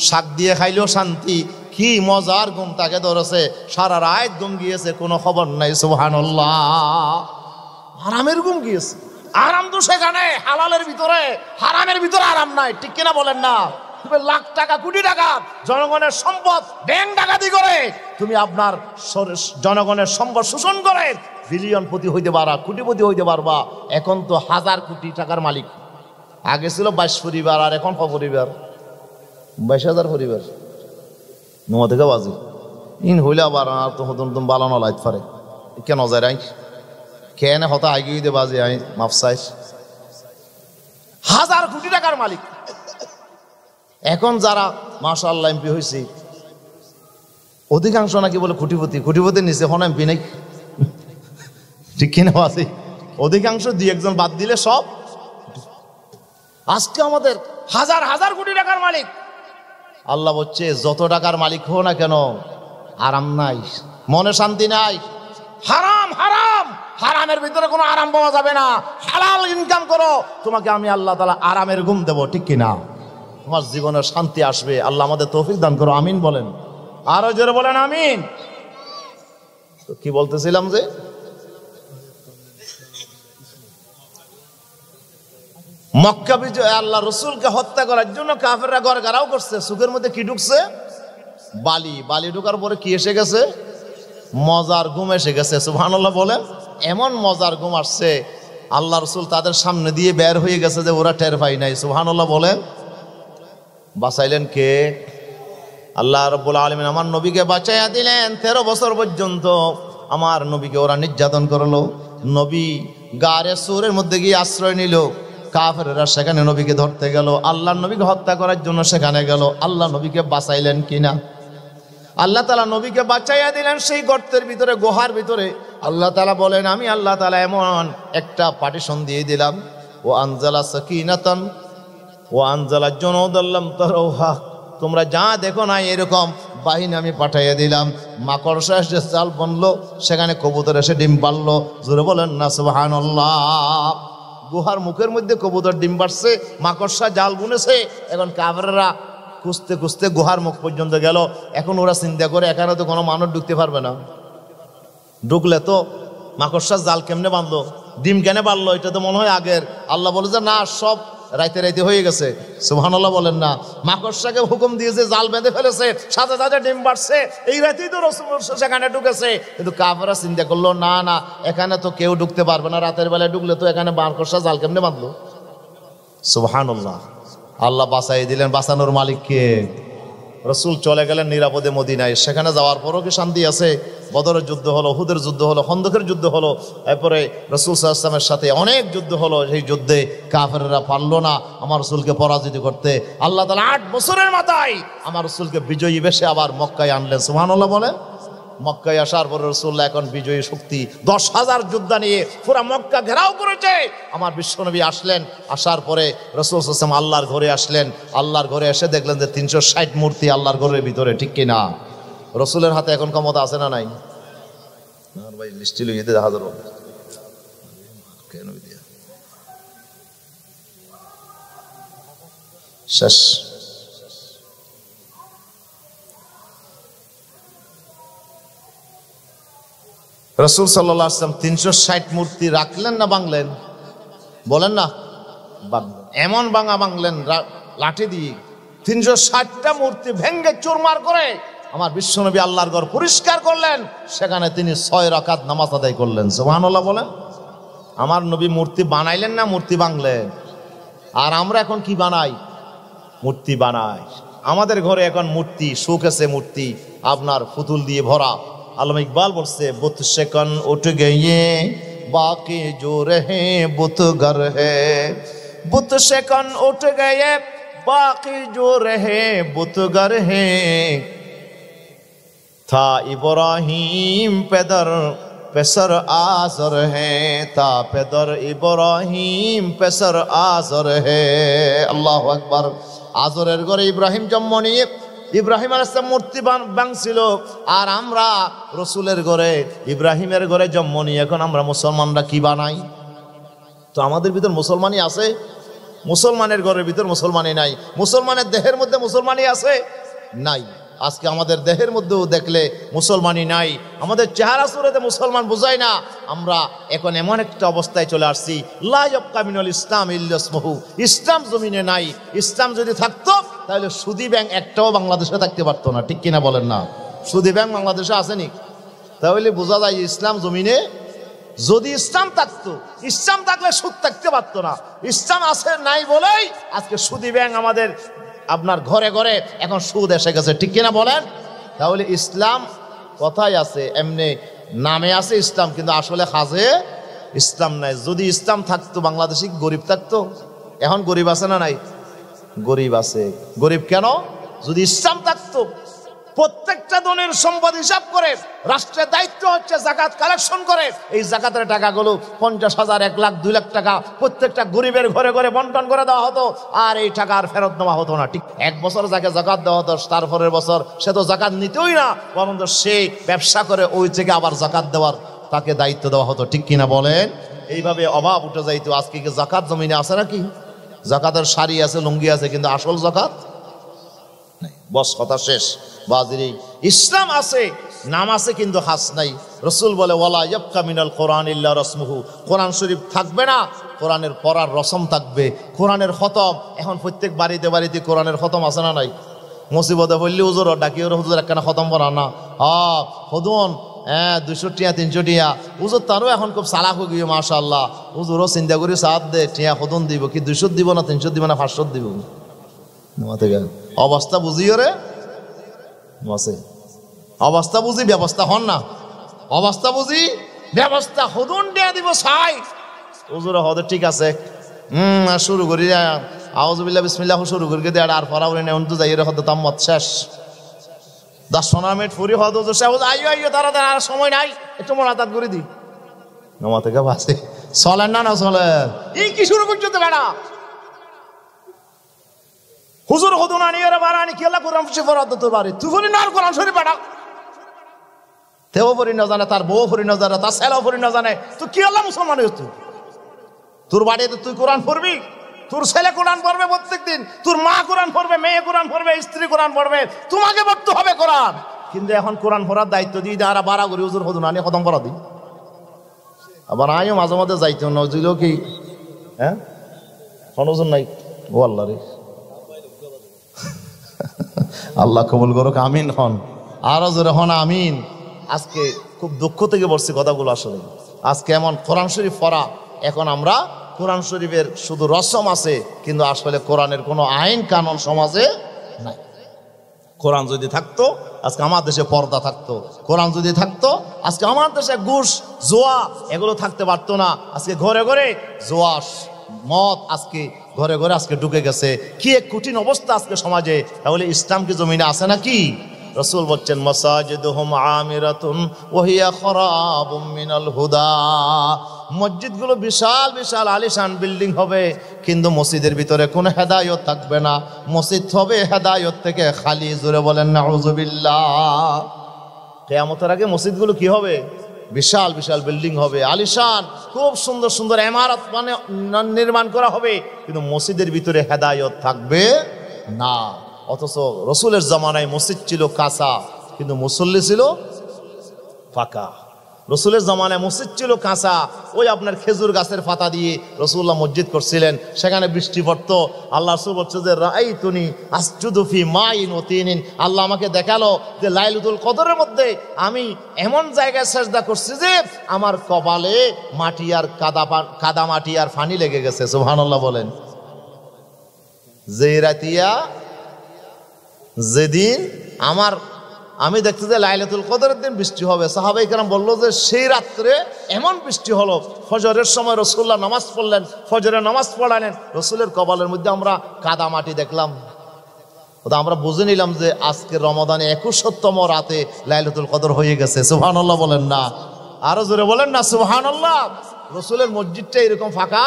শাক দিয়ে খাইলেও শান্তি কি মজার ঘুম তাকে ধরেছে সারা রাত ঘুম গিয়েছে কোনো খবর নাই সুবহানাল্লাহ হারামের ঘুম গিয়েছে আরাম তো সেখানে হালালের ভিতরে হারামের ভিতরে আরাম নাই ঠিক কিনা বলেন না তুমি লাখ টাকা কোটি টাকা জনগণের সম্পদ ব্যাংক ডাকাতি করে তুমি আপনার জনগণের সম্পদ শোষণ করে বিলিয়নপতি হইতে পারা কোটিপতি হইতে পারবা এখন তো 1000 কোটি টাকার মালিক আগে ছিল 22 পরিবার আর এখন কত পরিবার 22,000 পরিবার নোয়া থেকে বাজি ইন হইলে আবার আর তো হতন তুমি বালানো লাইট পারে কেন যায় রাই কেন হতা আগিয়ে দে বাজে আই মাফসাইস 1000 কোটি টাকার মালিক এখন যারা মাশাআল্লাহ এমপি হয়েছে অধিকাংশ নাকি বলে কোটিপতির নিচে হন এমপি নাই ঠিক কিনা আছে অধিকাংশ 2-1 বাদ দিলে সব আজকে আমাদের 1000 কোটি টাকার মালিক আল্লাহ বলছে যত টাকার মালিক হো না কেন আরাম নাই মনে শান্তি নাই হারাম হারাম হারামের ভিতরে কোনো আরাম পাওয়া যাবে না হালাল ইনকাম করো তোমাকে আমি আল্লাহ তাআলা আরামের ঘুম দেব ঠিক কিনা তোমার জীবনে শান্তি আসবে আল্লাহ আমাদের তৌফিক দান করো আমিন বলেন আরো জোরে বলেন আমিন তো কি বলতেছিলাম যে মক্কা বিজয় আল্লাহ রসুলকে হত্যা করার জন্য কাফেররা গড়গাড়াও করছে সুখের মধ্যে কি ঢুকছে বালি ঢুকার পরে কি এসে গেছে মজার ঘুম এসে গেছে সুবহানাল্লাহ বলেন এমন মজার ঘুম আসছে আল্লাহ রসুল তাদের সামনে দিয়ে বের হয়ে গেছে যে ওরা টের পাই নাই সুবহানাল্লাহ বলেন বাঁচাইলেন কে আল্লাহ রাব্বুল আলামিন আমার নবীকে বাঁচাইয়া দিলেন 13 বছর পর্যন্ত আমার নবীকে ওরা নির্যাতন করলো নবী গারে সুরের মধ্যে গিয়ে আশ্রয় নিল কাফেররা সেখানে নবীকে ধরতে গেল আল্লাহ নবীকে হত্যা করার জন্য সেখানে গেল আল্লাহ নবীকে বাঁচাইলেন কিনা আল্লাহ তাআলা নবীকে বাঁচাইয়া দিলেন সেই গর্তের ভিতরে গুহার ভিতরে আল্লাহ তাআলা বলেন আমি আল্লাহ তাআলা এমন একটা পার্টিশন দিয়ে দিলাম ও আনজালা সাকিনাতান ও আনজালা জুনুদাল্লাম তারাউহা তোমরা যা দেখো না এরকম বাহিনী আমি পাঠাইয়া দিলাম মাকড়সা এসে জাল বনলো সেখানে কবুতর এসে ডিম পারলো জোরে বলেন না সুবহানাল্লাহ গুহার মুখের মধ্যে কবুতর ডিম পারছে মাকড়সা জাল বুনেছে এখন কাফেররা খুঁজতে খুঁজতে গুহার মুখ পর্যন্ত গেল এখন ওরা চিন্তা করে এখানে তো কোনো মানুষ ঢুকতে পারবে না ঢুকলে তো মাকড়সা জাল কেমনে বাঁধলো ডিম কেনে পারলো এটা তো মনে হয় আগের আল্লাহ বলে যে না সব রাইতে রাইতে হয়ে গেছে সুবহানাল্লাহ বলেন না মাকড়সাকে হুকুম দিয়েছে জাল বেঁধে ফেলেছে সাথে সাথে ডিম পারছে এই রাতেই তো রাসূল সেখানে ঢুকেছে কিন্তু কাফেররা চিন্তা করলো না না এখানে তো কেউ ঢুকতে পারবে না রাতের বেলায় ঢুকলে তো এখানে মাকড়সা জাল কেমনে বাঁধলো সুবহানাল্লাহ আল্লাহ বাঁচাই দিলেন বাঁচানোর মালিক কে রাসূল চলে গেলেন নিরাপদে মদিনায় সেখানে যাওয়ার পরও কি শান্তি আছে বদরের যুদ্ধ হলো, উহুদের যুদ্ধ হলো, খন্দকের যুদ্ধ হলো, এরপরে রাসূল সাল্লাল্লাহু আলাইহি ওয়াসাল্লামের সাথে অনেক যুদ্ধ হলো। সেই যুদ্ধে কাফেররা পারলো না আমার রাসূলকে পরাজিত করতে। আল্লাহ তাআলা 8 বছরের মাথায় আমার রাসূলকে বিজয়ী বেশে আবার মক্কায় আনলেন। সুবহানাল্লাহ বলেন। মক্কায় আসার পরে রাসূলুল্লাহ এখন বিজয়ী শক্তি, 10,000 যোদ্ধা নিয়ে পুরো মক্কা ঘেরাও করেছে। আমার বিশ্বনবী আসলেন, আসার পরে রাসূল সাল্লাল্লাহু আলাইহি ওয়াসাল্লাম আল্লাহর ঘরে আসলেন। আল্লাহর ঘরে এসে দেখলেন যে 360 মূর্তি আল্লাহর ঘরের ভিতরে, ঠিক কিনা? রাসূলের হাতে এখন ক্ষমতা আছে না নাই? আর ভাই লিস্টি লইতে হাজার হবে কেন দিয়া শেষ। রাসূল সাল্লাল্লাহু আলাইহি ওয়াসাল্লাম 360 মূর্তি রাখলেন না বাংলেন? বলেন না। এমন বাংলেন লাঠি দিয়ে 360টা মূর্তি ভেঙ্গে চুরমার করে আমার বিশ্বনবী আল্লাহর ঘর পরিষ্কার করলেন। সেখানে তিনি 6 রাকাত নামাজ আদায় করলেন। সুবহানাল্লাহ বলেন। আমার নবী মূর্তি বানাইলেন না মূর্তি বাংলেন? আর আমরা এখন কি বানাই? মূর্তি বানাই। আমাদের ঘরে এখন মূর্তি, শোকেসে মূর্তি আপনার পুতুল দিয়ে ভরা। আল্লামা ইকবাল বলছে, বুত সেকন উঠ গয়ে বাকি জো রহে বুত ঘর হে, বুত সেকন উঠ গয়ে বাকি জো রহে বুত ঘর হে, था इब्राहिम पेदर पेसर आजर है, था पेदर इब्राहिम पेसर आजर है। আল্লাহু আকবার। আজরের ঘরে ইব্রাহিম জন্ম নিয়ে ইব্রাহিম আলাইহিস সালাম মূর্তি বানাইছিল, আর আমরা রাসূলের ঘরে ইব্রাহিমের ঘরে জন্ম নিয়ে এখন আমরা মুসলমানরা কি বানাই? তো আমাদের ভিতর মুসলমানই আছে? মুসলমানের ঘরের ভিতর মুসলমানই নাই। মুসলমানের দেহের মধ্যে মুসলমানই আছে? নাই। আজকে আমাদের দেহের মধ্যেও দেখলে মুসলমানই নাই। আমাদের চেহারা সুরতে মুসলমান বোঝায় না। আমরা এখন এমন একটা অবস্থায় চলে আসছি, লা ইয়াবকা মিনাল ইসলাম ইল্লা ইসমুহু। ইসলাম জমিনে নাই। ইসলাম যদি থাকতো তাহলে সুদী ব্যাংক একটাও বাংলাদেশে থাকতে পারতো না, ঠিক কিনা বলেন না? সুদী ব্যাংক বাংলাদেশে আসেনি, তাহলে বোঝা যায় ইসলাম জমিনে যদি ইসলাম থাকতো, ইসলাম থাকলে সুদ থাকতে পারতো না। ইসলাম আছে নাই বলেই আজকে সুদী ব্যাংক আমাদের আপনার ঘরে ঘরে এখন সুদ এসে গেছে, ঠিক কিনা বলেন? তাহলে ইসলাম কথাই আছে, এমনি নামে আছে ইসলাম, কিন্তু আসলে কাজে ইসলাম নাই। যদি ইসলাম থাকতো বাংলাদেশে গরিব থাকতো? এখন গরিব আছে না নাই? গরিব আছে। গরিব কেন? যদি ইসলাম থাকতো। প্রত্যেকটা ধনের সম্পদ হিসাব করে রাষ্ট্রের দায়িত্ব হচ্ছে জাকাত কালেকশন করে। এই জাকাতের টাকাগুলো 50,000, 1 লাখ, 2 লাখ টাকা প্রত্যেকটা গরিবের ঘরে ঘরে বন্টন করে দেওয়া হতো, আর এই টাকা আর ফেরত নেওয়া হতো না। ঠিক 1 বছর যাকে জাকাত দেওয়া হতো, তারপরের বছর সে তো জাকাত নিতেই না, বরং সে ব্যবসা করে ওই থেকে আবার জাকাত দেওয়ার তাকে দায়িত্ব দেওয়া হতো, ঠিক কিনা বলেন? এইভাবে অভাব উঠে যাইতো। আজকে কি জাকাত জমিনে আছে নাকি? জাকাতের শাড়ি আছে, লুঙ্গি আছে, কিন্তু আসল জাকাত নাই। বস কথা শেষ। বাজিরি ইসলাম আছে, নাম আছে, কিন্তু হাস নাই। রাসূল বলে, ওয়ালা ইয়াবকা মিনাল কোরআন ইল্লা রাসমুহু। কোরআন শরীফ থাকবে না, কোরআনের পড়ার রসম থাকবে। কোরআনের খতম এখন প্রত্যেক বাড়িতে বাড়িতে কোরআনের খতম আছে না নাই? মুসিবতে পড়লে হুজুর ডাকি, হুজুর একখানা খতম পড়া না। হদুন 200 টিয়া 300 টিয়া হুজুর, তারও এখন খুব চালাক হয়ে গিয়ে মাশাআল্লাহ। হুজুরও চিন্তা করি সাথ দে টিয়া হদুন দিব, কি 200 দিব না 300 দিব না 500 দিব? অবস্থা বুঝিও রে আছে। অবস্থা বুঝি ব্যবস্থা হন না, অবস্থা বুঝি ব্যবস্থা হদুন দেয়া দিব ছাই। হুজুর হদে ঠিক আছে, শুরু করি আউযুবিল্লাহ বিসমিল্লাহ শুরু করি দে, আর পড়া উনি নেন তো যাই রে হদ তাম্মত শেষ 10-15 মিনিট ফুরি হদ হুজুর আইও আইও তাড়াতাড়ি, আর সময় নাই, একটু মোনাজাত করে দি। নামা থেকে বাসে চলেন না, না চলেন। এই কি শুরু করছো তো বেড়া? হুজুর হদুন আনিয়ে রে বাড়ানি কি আল্লাহ কোরআন শরীফ পড়া তো বাড়ি তুই বলি না, আর কোরআন শরীফ বেড়া তেও পড়ি না জানে, তার বউ পড়ি না জানে, তার ছেলেও পড়ি না জানে, তুই কি আল্লাহ মুসলমান হইছ? তুই তোর বাড়িতে তুই কোরআন পড়বি, তোর ছেলে কোরআন পড়বে প্রত্যেকদিন, তোর মা কোরআন পড়বে, মেয়ে কোরআন পড়বে, স্ত্রী কোরআন পড়বে, তোমাকে পড়তে হবে কোরআন। কিন্তু এখন কোরআন পড়ার দায়িত্ব দিয়ে আর বাড়া করি হুজুর হদুন আনিয়ে খতম করা দিই। আবার আমিও মাঝে মাঝে যাইতো নজরুল কি হ্যাঁ হুজুর নাই। ও আল্লাহ রে, আল্লাহ কবুল করুক, আমিন হন, আরো জোরে হন আমিন। আজকে খুব দুঃখ থেকে বলছি কথাগুলো। আসলে আজকে এমন কোরআন শরীফ পড়া, এখন আমরা কোরআন শরীফের শুধু রসম আছে, কিন্তু আসলে কোরআনের কোনো আইন কানুন সমাজে নাই। কোরআন যদি থাকতো আজকে আমার দেশে পর্দা থাকতো, কোরআন যদি থাকতো আজকে আমার দেশে ঘুষ জোয়া এগুলো থাকতে পারতো না। আজকে ঘরে ঘরে জোয়া মদ আজকে ঘরে ঘরে আজকে ঢুকে গেছে। কি এক কঠিন অবস্থা আজকে সমাজে। তাহলে ইসলাম কি জমিনে আছে নাকি? রাসূল বলছেন মাসাজিদুহুম আমিরাতুন ওয়া হিয়া খারাবুম মিনাল হুদা। মসজিদগুলো বিশাল বিশাল আলিশান বিল্ডিং হবে, কিন্তু মসজিদের ভিতরে কোনো হেদায়েত থাকবে না। মসজিদ হবে হেদায়েত থেকে খালি। জোরে বলেন নাউযুবিল্লাহ। কিয়ামতের আগে মসজিদগুলো কি হবে? বিশাল বিশাল বিল্ডিং হবে, আলিশান, খুব সুন্দর সুন্দর ইমারত মানে নির্মাণ করা হবে, কিন্তু মসজিদের ভিতরে হেদায়েত থাকবে না। অথচ রসুলের জামানায় মসজিদ ছিল কাঁচা, কিন্তু মুসল্লি ছিল ফাঁকা। রসুলের জামানায় মসজিদ ছিল কাঁচা, ওই আপনার খেজুর গাছের পাতা দিয়ে রসুল্লাহ মসজিদ করছিলেন, সেখানে বৃষ্টি পড়তো। আল্লাহ রসুল বলছে যে রাআইতুনি আসজুদু ফি মাইন ওয়া তিনিন, আল্লাহ আমাকে দেখালো যে লাইলাতুল কদরের মধ্যে আমি এমন জায়গায় সেজদা করছি যে আমার কপালে মাটি আর কাদা মাটি আর পানি লেগে গেছে। সুবহানাল্লাহ বলেন। যেদিন আমি দেখছি যে লাইলাতুল কদরের দিন বৃষ্টি হবে, সাহাবায়ে কেরাম বলল যে সেই রাত্রে এমন বৃষ্টি হলো, ফজরের সময় রাসূলুল্লাহ নামাজ পড়লেন, ফজরের নামাজ পড়ালেন, রাসূলের কপালের মধ্যে আমরা কাদা মাটি দেখলাম। তো আমরা বুঝে নিলাম যে আজকে রমাদানে 21তম রাতে লাইলাতুল কদর হয়ে গেছে। সুবহানাল্লাহ বলেন না, আরো জোরে বলেন না সুবহানাল্লাহ। রাসূলের মসজিদটা এরকম ফাঁকা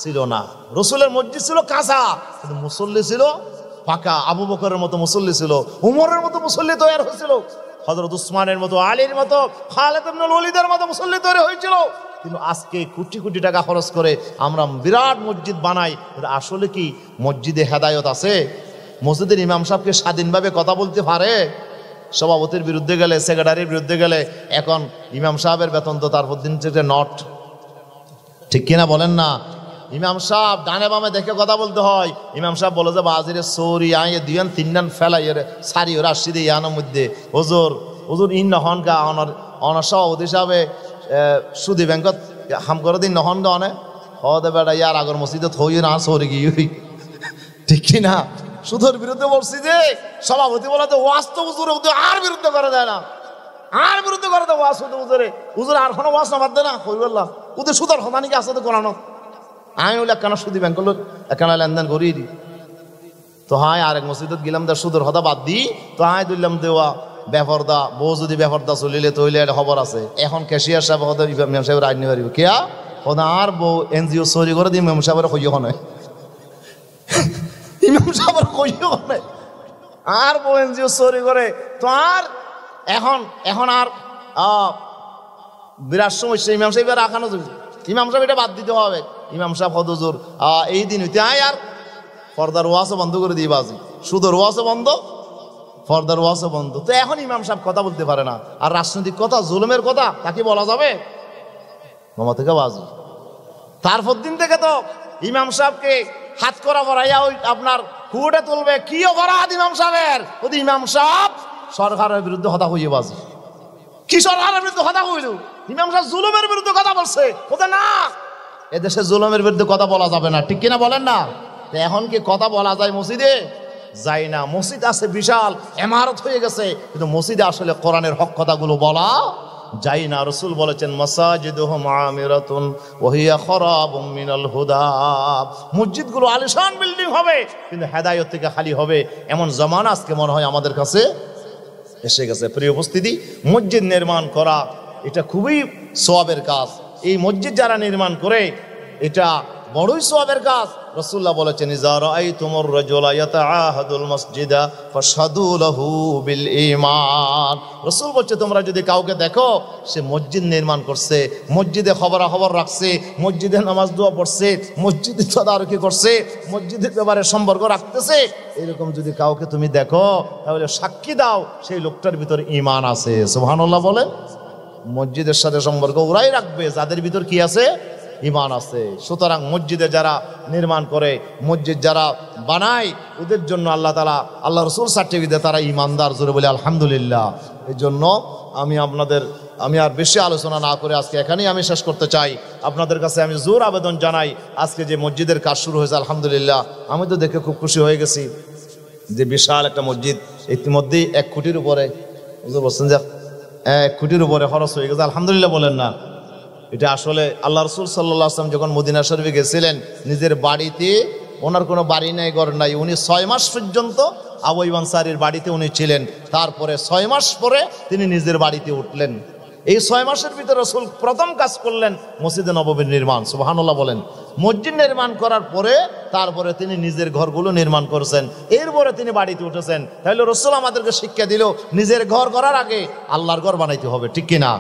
ছিল না, রাসূলের মসজিদ ছিল কাঁচা, কিন্তু মুসল্লি ছিল ফাঁকা। আবু বকরের মতো মুসল্লি ছিল, উমরের মতো মুসল্লি তৈরি হয়েছিল, হযরত উসমানের মতো, আলীর মতো, খালিদ ইবনুল ওয়ালিদের মতো মুসল্লি তৈরি হয়েছিল। কিন্তু আজকে কোটি কোটি টাকা খরচ করে আমরা বিরাট মসজিদ বানাই, কিন্তু আসলে কি মসজিদে হেদায়েত আছে? মসজিদের ইমাম সাহেবকে স্বাধীনভাবে কথা বলতে পারে? সভাপতির বিরুদ্ধে গেলে, সেক্রেটারির বিরুদ্ধে গেলে, এখন ইমাম সাহেবের বেতন তো তারপর দিন থেকে নট, ঠিক কিনা বলেন না? ইমাম সাহেব ডানে বামে দেখে কথা বলতে হয়। ইমাম সাহেব বলে যে বাজিরে সৌরি আইয়ে দিয়েন তিনজন ফেলাই সারি ওরা আসছি ইয়ানোর মধ্যে হুজুর হুজুর ইন নহন গা অনার সভাপতি হিসাবে সুদি ব্যাংকত হাম করে দিন নহন গা অনে হদে বেড়া ইয়ার আগর মসজিদে থই না সৌরি গিয়ে, ঠিক কিনা? সুদের বিরুদ্ধে বলছি যে সভাপতি বলে তো ওয়াজ তো হুজুর আর বিরুদ্ধে করে দেয় না, আর বিরুদ্ধে করে দেয় ওয়াজ হুজুরে, হুজুর আর কোনো ওয়াজ না বাদ দেয় না, কই বললা ওদের সুদের হতানিকে আসে তো করানো। আমি বলে একখানা সুদি ব্যাংক করলো, একখানা লেনদেন করিয়ে দিই। তো হায় আরেক মসজিদত গেলাম তার সুদের হতা বাদ দিই, তো হায় দিলাম দেওয়া বেফরদা বউ যদি বেফরদা চলিলে তৈলে একটা খবর আছে। এখন ক্যাশিয়ার সাহেব হতে ইমাম সাহেবের আইন নিয়ে পারিব কেয়া হদা আর বউ এনজিও চুরি করে দিই ইমাম সাহেবের কইও নয়, ইমাম সাহেবের কইও নয়, আর বউ এনজিও চুরি করে তো আর এখন আর বিরাট সমস্যা। ইমাম সাহেবের রাখানো যাবে, ইমাম সাহেব এটা বাদ দিতে হবে। ইমাম সাহেব হদুজুর এই দিন হইতে আয় আর পর্দার ওয়াজও বন্ধ করে দিয়ে বাজি, সুদের ওয়াজও বন্ধ, পর্দার ওয়াজও বন্ধ। তো এখন ইমাম সাহেব কথা বলতে পারে না, আর রাজনৈতিক কথা, জুলুমের কথা তাকে বলা যাবে? মামা থেকে বাজি। তারপর দিন থেকে তো ইমাম সাহেবকে হাত করা ভরাইয়া ওই আপনার কুটে তুলবে, কি অপরাধ ইমাম সাহেবের? ওই ইমাম সাহেব সরকারের বিরুদ্ধে হতা হইয়ে বাজি। কি সরকারের বিরুদ্ধে কথা কইল? ইমাম সাহেব জুলুমের বিরুদ্ধে কথা বলছে। ওদের না, এদেশে জুলুমের বিরুদ্ধে কথা বলা যাবে না, ঠিক কিনা বলেন না? এখন কি কথা বলা যায় মসজিদে? যাই না। মসজিদ আছে বিশাল ইমারত হয়ে গেছে, কিন্তু মসজিদে আসলে কোরআনের হক কথাগুলো বলা যায় না। রাসূল বলেছেন মাসাজিদুহুম আমিরাতুন ওয়া হিয়া খারাবুম মিনাল হুদা। মসজিদগুলো আলিশান বিল্ডিং হবে, কিন্তু হেদায়েত থেকে খালি হবে, এমন জামানা আজকে মনে হয় আমাদের কাছে এসে গেছে। প্রিয় উপস্থিতি, মসজিদ নির্মাণ করা এটা খুবই সওয়াবের কাজ। এই মসজিদ যারা নির্মাণ করে এটা বড়ই সওয়াবের কাজ। রাসূলুল্লাহ বলেছেন ইযা রাআইতুমুর রাজুলা ইয়াতাআহাদুল মসজিদা ফাশহাদু লাহু বিল ঈমান। রাসূল বলছে তোমরা যদি কাউকে দেখো সে মসজিদ নির্মাণ করছে, মসজিদে খবরাখবর রাখছে, মসজিদে নামাজ দোয়া পড়ছে, মসজিদে তদারকি করছে, মসজিদের ব্যাপারে সম্পর্ক রাখতেছে, এরকম যদি কাউকে তুমি দেখো তাহলে সাক্ষী দাও সেই লোকটার ভিতর ঈমান আছে। সুবহানাল্লাহ বলেন। মসজিদের সাথে সম্পর্ক ওরাই রাখবে যাদের ভিতর কি আছে? ঈমান আছে। সুতরাং মসজিদে যারা নির্মাণ করে, মসজিদ যারা বানায়, ওদের জন্য আল্লাহ তাআলা, আল্লাহ রাসূল সার্টিফিকেট তারা ঈমানদার। জোরে বলে আলহামদুলিল্লাহ। এই জন্য আমি আর বেশি আলোচনা না করে আজকে এখানেই আমি শেষ করতে চাই। আপনাদের কাছে আমি জোর আবেদন জানাই, আজকে যে মসজিদের কাজ শুরু হয়েছে আলহামদুলিল্লাহ, আমি তো দেখে খুব খুশি হয়ে গেছি যে বিশাল একটা মসজিদ ইতিমধ্যেই 1 কোটির উপরে বুঝতে পারছেন যে 1 কোটির উপরে খরচ হয়ে গেছে। আলহামদুলিল্লাহ বলেন না? এটা আসলে আল্লাহ রসুল সাল্লাল্লাহু আলাইহি ওয়াসাল্লাম যখন মদিনা শরীফে গেছিলেন, নিজের বাড়িতে, ওনার কোনো বাড়ি নাই, ঘর নাই, উনি 6 মাস পর্যন্ত আবু আইয়ুব আনসারীর বাড়িতে উনি ছিলেন। তারপরে 6 মাস পরে তিনি নিজের বাড়িতে উঠলেন। এই 6 মাসের ভিতরে রাসূল প্রথম কাজ করলেন মসজিদে নববীর নির্মাণ। সুবহানাল্লাহ বলেন। মসজিদ নির্মাণ করার পরে তারপরে তিনি নিজের ঘরগুলো নির্মাণ করেছেন, এরপরে তিনি বাড়িতে উঠেছেন। তাহলে রাসূল আমাদেরকে শিক্ষা দিল নিজের ঘর করার আগে আল্লাহর ঘর বানাইতে হবে, ঠিক কিনা?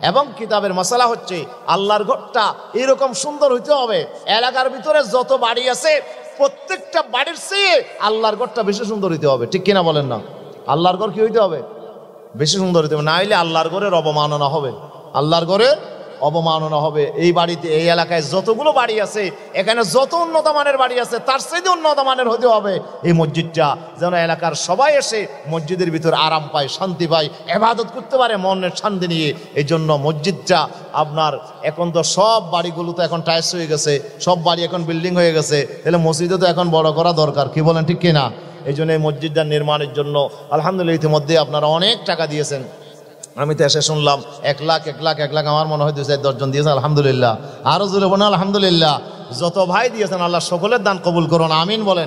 এবং কিতাবের মাসালা হচ্ছে আল্লাহর ঘরটা এরকম সুন্দর হইতে হবে, এলাকার ভিতরে যত বাড়ি আছে প্রত্যেকটা বাড়ির চেয়ে আল্লাহর ঘরটা বেশি সুন্দর হইতে হবে, ঠিক কিনা বলেন না? আল্লাহর ঘর কি হইতে হবে? বেশি সুন্দর হইতে হবে, না হইলে আল্লাহর ঘরের অবমাননা হবে, আল্লাহর ঘরের অবমাননা হবে। এই বাড়িতে, এই এলাকায় যতগুলো বাড়ি আছে, এখানে যত উন্নত মানের বাড়ি আছে তার চাইতে উন্নত মানের হতে হবে এই মসজিদটা, যেন এলাকার সবাই এসে মসজিদের ভিতর আরাম পায়, শান্তি পায়, ইবাদত করতে পারে মনের শান্তি নিয়ে। এই জন্য মসজিদটা আপনার, এখন তো সব বাড়িগুলো তো এখন টাইলস হয়ে গেছে, সব বাড়ি এখন বিল্ডিং হয়ে গেছে, তাহলে মসজিদও তো এখন বড় করা দরকার, কি বলেন, ঠিক কিনা? এই জন্য এই মসজিদটা নির্মাণের জন্য আলহামদুলিল্লাহ ইতিমধ্যে আপনারা অনেক টাকা দিয়েছেন। আমি তো এসে শুনলাম 1 লাখ আমার মনে হয় 2-4 জন দিয়েছেন। আলহামদুলিল্লাহ, আরো জোরে বলেন আলহামদুলিল্লাহ। যত ভাই দিয়েছেন আল্লাহ সকলের দান কবুল করুন, আমিন বলেন।